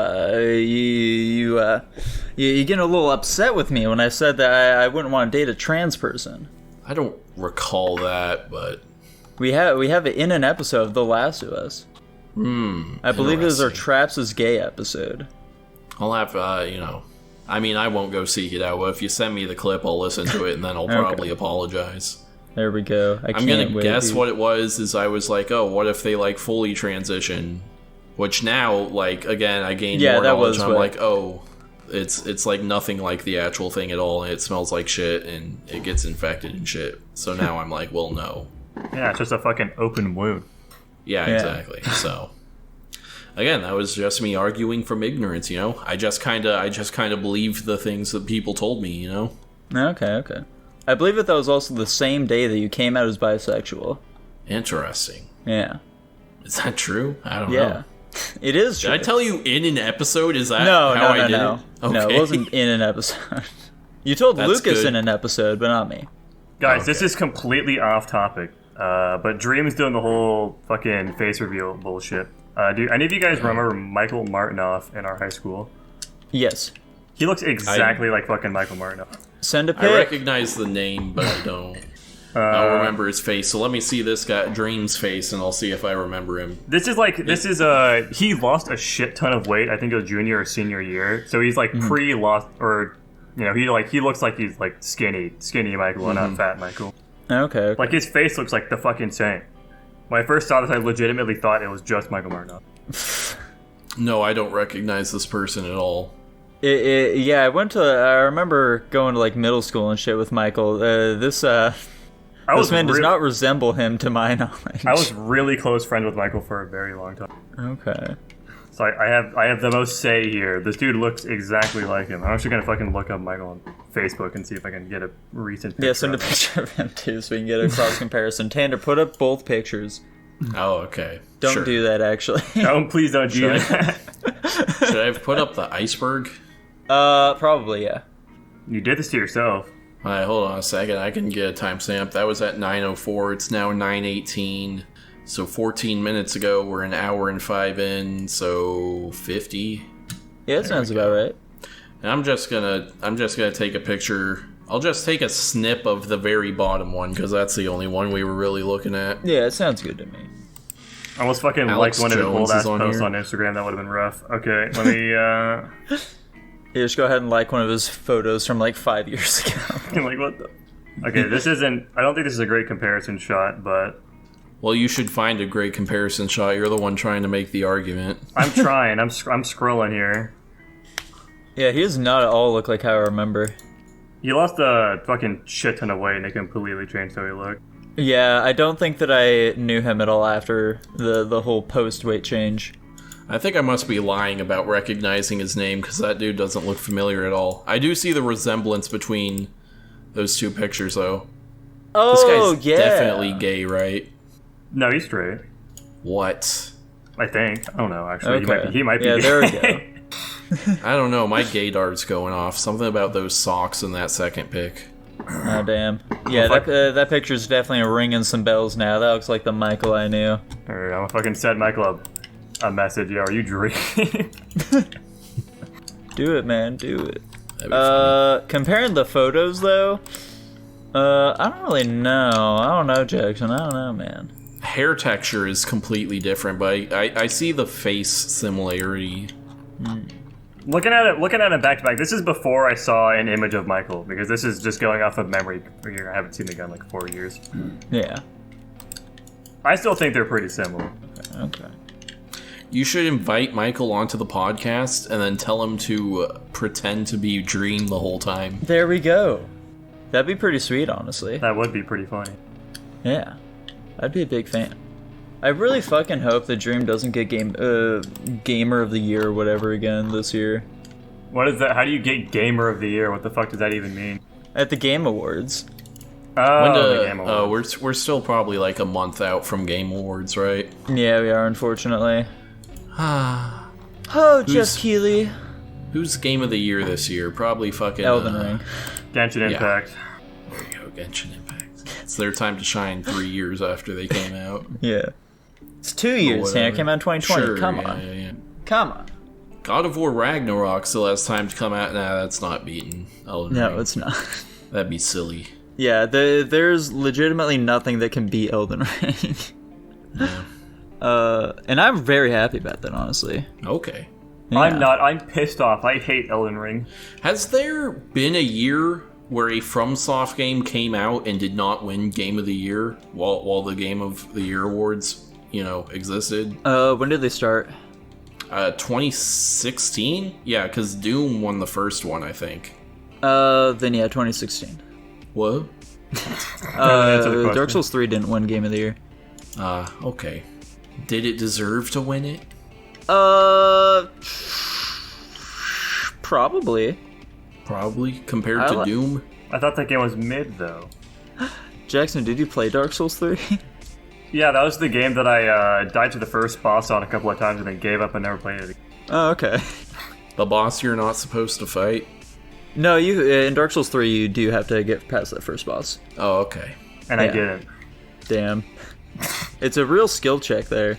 getting a little upset with me when I said that I wouldn't want to date a trans person. I don't recall that, but... We have it in an episode of The Last of Us. I believe it was our Traps is Gay episode. I'll have, I mean, I won't go seek it out. Well, if you send me the clip, I'll listen to it, and then I'll probably apologize. There we go. I'm going to guess what it was, is I was oh, what if they, fully transition... Which now, again, I gained more knowledge, and I'm oh, it's nothing like the actual thing at all, and it smells like shit, and it gets infected and shit. So now I'm well, no. Yeah, it's just a fucking open wound. Yeah, exactly. So, again, that was just me arguing from ignorance, I just kind of believed the things that people told me, Okay. I believe that was also the same day that you came out as bisexual. Interesting. Yeah. Is that true? I don't know. It is true. Did I tell you in an episode? Is that how I did it? Okay. No, it wasn't in an episode. You told Lucas good. In an episode, but not me. Guys, this is completely off topic. But Dream's doing the whole fucking face reveal bullshit. Do any of you guys remember Michael Martinoff in our high school? Yes. He looks exactly like fucking Michael Martinoff. Send a pic. I recognize the name, but I don't. I'll remember his face. So let me see this guy, Dream's face, and I'll see if I remember him. He lost a shit ton of weight. I think it was junior or senior year. So he's pre-lost, or he looks like he's skinny Michael, and not fat Michael. Okay. His face looks like the fucking same. When I first saw this, I legitimately thought it was just Michael Martinoff. No, I don't recognize this person at all. I remember going to middle school and shit with Michael. This man does not resemble him, to my knowledge. I was really close friends with Michael for a very long time. Okay. So I have the most say here. This dude looks exactly like him. I'm actually gonna fucking look up Michael on Facebook and see if I can get a recent picture. Yeah, send a picture of him too, so we can get a cross comparison. Tanner, put up both pictures. Oh, okay. Don't do that, actually. Please don't do that. Should I have put up the iceberg? Probably, yeah. You did this to yourself. Alright, hold on a second. I can get a timestamp. That was at 9:04. It's now 9:18. So 14 minutes ago, we're an hour and 5 in. So 50. Yeah, that sounds about right. And I'm just gonna take a picture. I'll just take a snip of the very bottom one because that's the only one we were really looking at. Yeah, it sounds good to me. I almost fucking liked one of the old ass posts on Instagram. That would have been rough. Okay, let me. Yeah, just go ahead and like one of his photos from 5 years ago. What the? Okay, this isn't. I don't think this is a great comparison shot, but. Well, you should find a great comparison shot. You're the one trying to make the argument. I'm trying. I'm scrolling here. Yeah, he does not at all look like how I remember. He lost a fucking shit ton of weight and it completely changed how he looked. Yeah, I don't think that I knew him at all after the whole post-weight change. I think I must be lying about recognizing his name, because that dude doesn't look familiar at all. I do see the resemblance between those two pictures, though. Oh, this guy's definitely gay, right? No, he's straight. What? I think. I don't know, actually. Okay. He might be Yeah, gay. there we go. I don't know, my gaydar's going off. Something about those socks in that second pic. Oh, damn. Yeah, that picture's definitely ringing some bells now. That looks like the Michael I knew. Alright, I'm gonna fucking send Michael a message. Yo, are you drinking? Do it, man. Do it. That'd be funny. Comparing the photos, though, I don't really know. I don't know, Jackson. I don't know, man. Hair texture is completely different, but I see the face similarity. Looking at it back to back, this is before I saw an image of Michael, because this is just going off of memory. I haven't seen the guy in like 4 years. Yeah. I still think they're pretty similar. Okay. You should invite Michael onto the podcast and then tell him to pretend to be Dream the whole time. There we go. That'd be pretty sweet, honestly. That would be pretty funny. Yeah. I'd be a big fan. I really fucking hope that Dream doesn't get Gamer of the Year or whatever again this year. What is that? How do you get Gamer of the Year? What the fuck does that even mean? At the Game Awards. Oh, the Game Awards. We're still probably like a month out from Game Awards, right? Yeah, we are, unfortunately. Oh, Jeff Keighley. Who's Game of the Year this year? Probably fucking Elden Ring. Genshin Impact. There you go, Genshin Impact. It's their time to shine 3 years after they came out. Yeah. It's 2 years, Sam. It came out in 2020. Sure, Come on. Yeah. Come on. God of War Ragnarok still has time to come out. Nah, that's not beating Elden Ring. No, it's not. That'd be silly. Yeah, there's legitimately nothing that can beat Elden Ring. Yeah. And I'm very happy about that, honestly. Okay. Yeah. I'm not. I'm pissed off. I hate Elden Ring. Has there been a year where a FromSoft game came out and did not win Game of the Year while the Game of the Year awards, existed? When did they start? 2016? Yeah, because Doom won the first one, I think. Then yeah, 2016. What? Answer the question. Dark Souls 3 didn't win Game of the Year. Okay. Did it deserve to win it? Probably. Probably, compared to Doom. I thought that game was mid, though. Jackson, did you play Dark Souls 3? Yeah, that was the game that I died to the first boss on a couple of times and then gave up and never played it again. Oh, okay. The boss you're not supposed to fight? No, in Dark Souls 3, you do have to get past that first boss. Oh, okay. And I didn't. Damn. It's a real skill check there.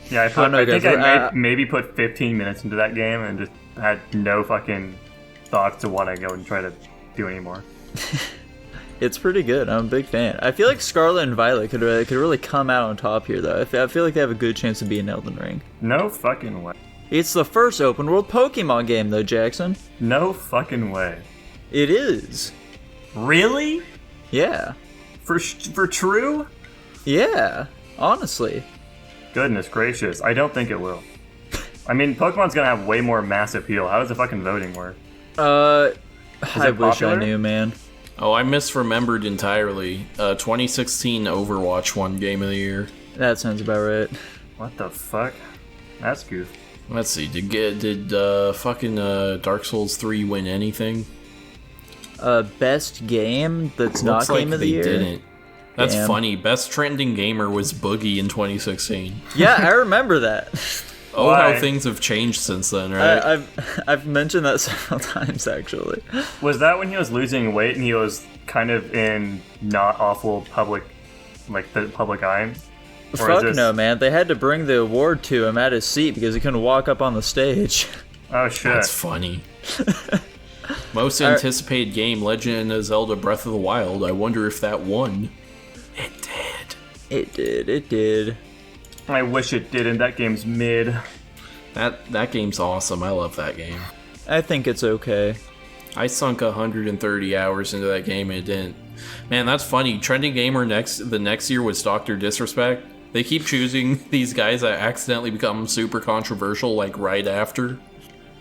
Yeah, I think guys, I maybe put 15 minutes into that game and just had no fucking thoughts to want to go and try to do anymore. It's pretty good. I'm a big fan. I feel like Scarlet and Violet could really come out on top here, though. I feel like they have a good chance to be in Elden Ring. No fucking way. It's the first open world Pokemon game, though, Jackson. No fucking way. It is. Really? Yeah. For true? Yeah. Honestly. Goodness gracious. I don't think it will. I mean, Pokemon's gonna have way more mass appeal. How does the fucking voting work? I it wish popular? I knew, man. Oh, I misremembered entirely. 2016 Overwatch won Game of the Year. That sounds about right. What the fuck? That's goof. Let's see, did fucking Dark Souls 3 win anything? Best game that's not Looks like Game of the they Year? didn't. That's Damn. funny. Best trending gamer was Boogie in 2016. Yeah, I remember that. Oh, Why? how things have changed since then, right? I've mentioned that several times, actually. Was that when he was losing weight and he was kind of in not awful public, like the public eye? Or is Fuck this- no, man. They had to bring the award to him at his seat because he couldn't walk up on the stage. Oh shit. That's funny. Most anticipated game, Legend of Zelda Breath of the Wild. I wonder if that won. It did. It did. I wish it didn't. That game's mid. That game's awesome. I love that game. I think it's okay. I sunk 130 hours into that game and it didn't. Man, that's funny. Trending gamer the next year was Dr. Disrespect. They keep choosing these guys that accidentally become super controversial like right after.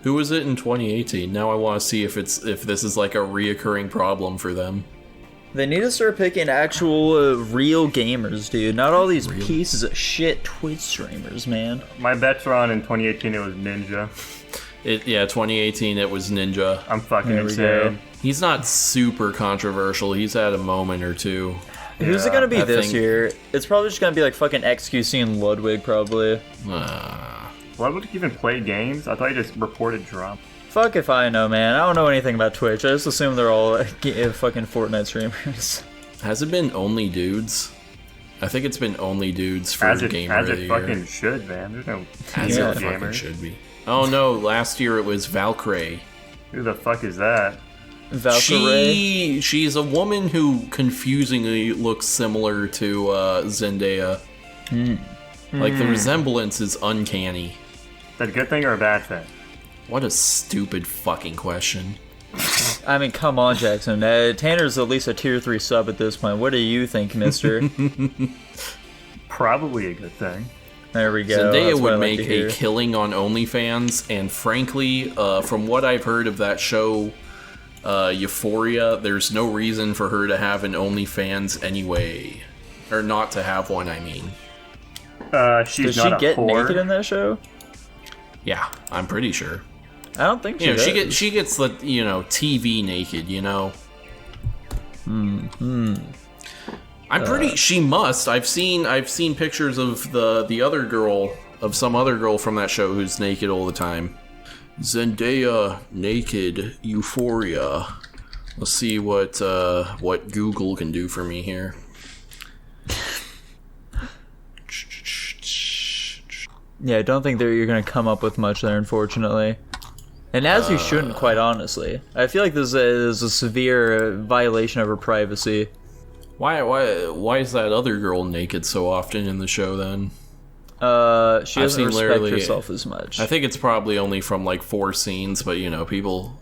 Who was it in 2018? Now I want to see if this is like a reoccurring problem for them. They need to start picking actual real gamers, dude. Not all these pieces of shit Twitch streamers, man. My bets were on in 2018 it was Ninja. 2018 it was Ninja. I'm fucking There we go. insane. He's not super controversial. He's had a moment or two. Who's it gonna be I this think- year? It's probably just gonna be like fucking XQC and Ludwig, probably. Why would you even play games? I thought you just reported drop. Fuck if I know, man. I don't know anything about Twitch. I just assume they're all fucking Fortnite streamers. Has it been only dudes? I think it's been only dudes for As Gamer it of the Year. fucking should, man. There's no As female it fucking gamers. should be. Oh no, last year it was Valkyrie. Who the fuck is that? Valkyrie. She's a woman who confusingly looks similar to Zendaya. Like the resemblance is uncanny. Is that a good thing or a bad thing? What a stupid fucking question. I mean, come on, Jackson. Tanner's at least a tier 3 sub at this point. What do you think, mister? Probably a good thing. There we go. Zendaya That's what I would like make to hear. a killing on OnlyFans, and frankly, from what I've heard of that show, Euphoria, there's no reason for her to have an OnlyFans anyway. Or not to have one, I mean. She's Does not she a get whore. naked in that show? Yeah, I'm pretty sure. I don't think she You know, does. she gets the TV naked, you know. I'm pretty. She must. I've seen pictures of the other girl, of some other girl from that show who's naked all the time. Zendaya naked Euphoria. Let's see what Google can do for me here. Yeah, I don't think that you're going to come up with much there, unfortunately. And as you shouldn't, quite honestly. I feel like this is a severe violation of her privacy. Why is that other girl naked so often in the show then? She doesn't seen respect literally- herself as much. I think it's probably only from like 4 scenes, but you know, people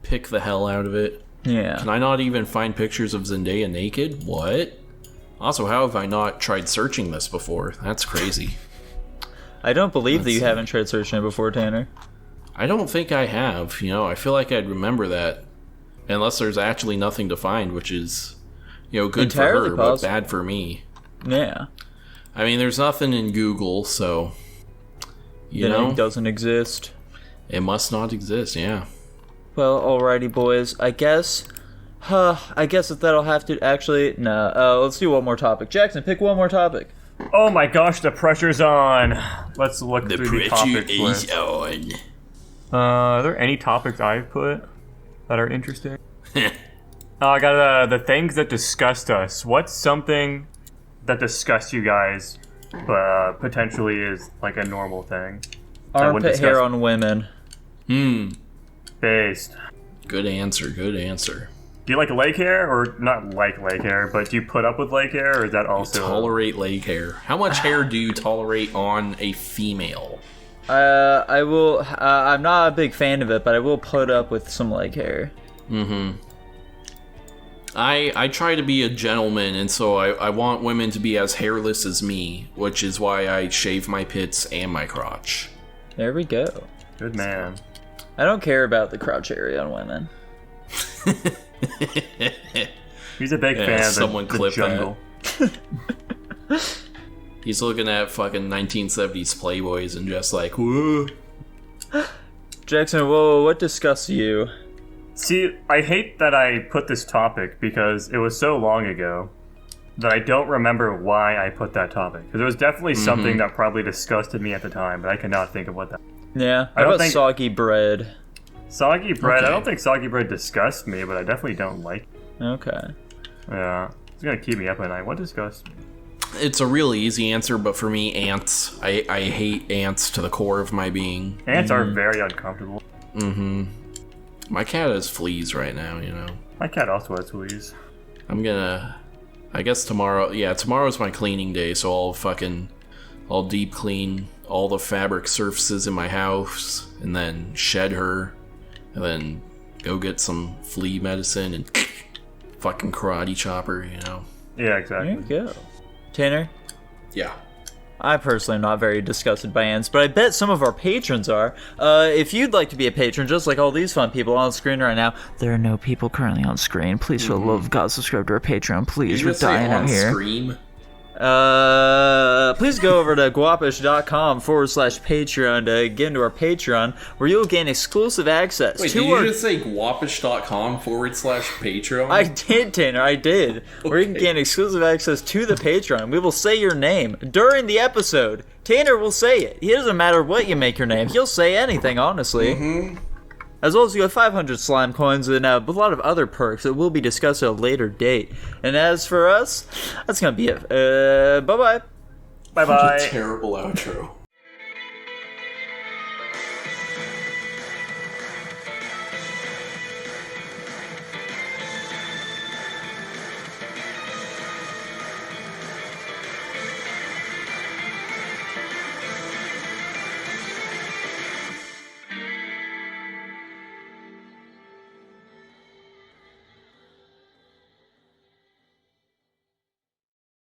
pick the hell out of it. Yeah. Can I not even find pictures of Zendaya naked? What? Also, how have I not tried searching this before? That's crazy. I don't believe that you haven't tried searching it before, Tanner. I don't think I have. You know, I feel like I'd remember that. Unless there's actually nothing to find, which is, you know, good Entirely for her, but possible. bad for me. Yeah. I mean, there's nothing in Google, so, you Then know, it doesn't exist. it must not exist, yeah. Well, alrighty, boys. I guess that that'll have to actually... No, let's do one more topic. Jackson, pick one more topic. Oh my gosh, the pressure's on. Let's look through the topics list. on. Are there any topics I've put that are interesting? I got the things that disgust us. What's something that disgusts you guys, but potentially is like a normal thing? That would Armpit hair disgust- on women. Based. Good answer, good answer. Do you like leg hair, or not like leg hair, but do you put up with leg hair, or is that also... Tolerate leg hair. How much hair do you tolerate on a female? I will... I'm not a big fan of it, but I will put up with some leg hair. I try to be a gentleman, and so I want women to be as hairless as me, which is why I shave my pits and my crotch. There we go. Good man. I don't care about the crotch area on women. He's a big Yeah, fan of someone the clip jungle. He's looking at fucking 1970s Playboys and just like, whoa. Jackson, whoa, what disgusts you? See, I hate that I put this topic because it was so long ago that I don't remember why I put that topic. Because it was definitely something that probably disgusted me at the time, but I cannot think of what that... Yeah, I how don't about think- soggy bread? Soggy bread, I Okay. don't think soggy bread disgusts me, but I definitely don't like it. Okay. Yeah, it's gonna keep me up at night. What disgusts me? It's a real easy answer, but for me, ants. I hate ants to the core of my being. Ants are very uncomfortable. My cat has fleas right now, you know. My cat also has fleas. I guess tomorrow, tomorrow's my cleaning day, so I'll deep clean all the fabric surfaces in my house, and then shed her, and then go get some flea medicine and fucking karate chopper, you know. Yeah, There exactly. you go. Tanner? Yeah. I personally am not very disgusted by ants, but I bet some of our patrons are. If you'd like to be a patron, just like all these fun people on screen right now, there are no people currently on screen. Please, for the love of God, subscribe to our Patreon. Please, we're dying out here. Scream? Please go over to guapish.com/Patreon to get into our Patreon, where you'll gain exclusive access Wait, to did our... you just say guapish.com/Patreon? I did, Tanner, I did. Where you can gain exclusive access to the Patreon. We will say your name during the episode. Tanner will say it. It doesn't matter what you make your name. He'll say anything, honestly. As well as you have 500 slime coins and a lot of other perks that will be discussed at a later date. And as for us, that's going to be it. Bye-bye. Bye-bye. Terrible outro.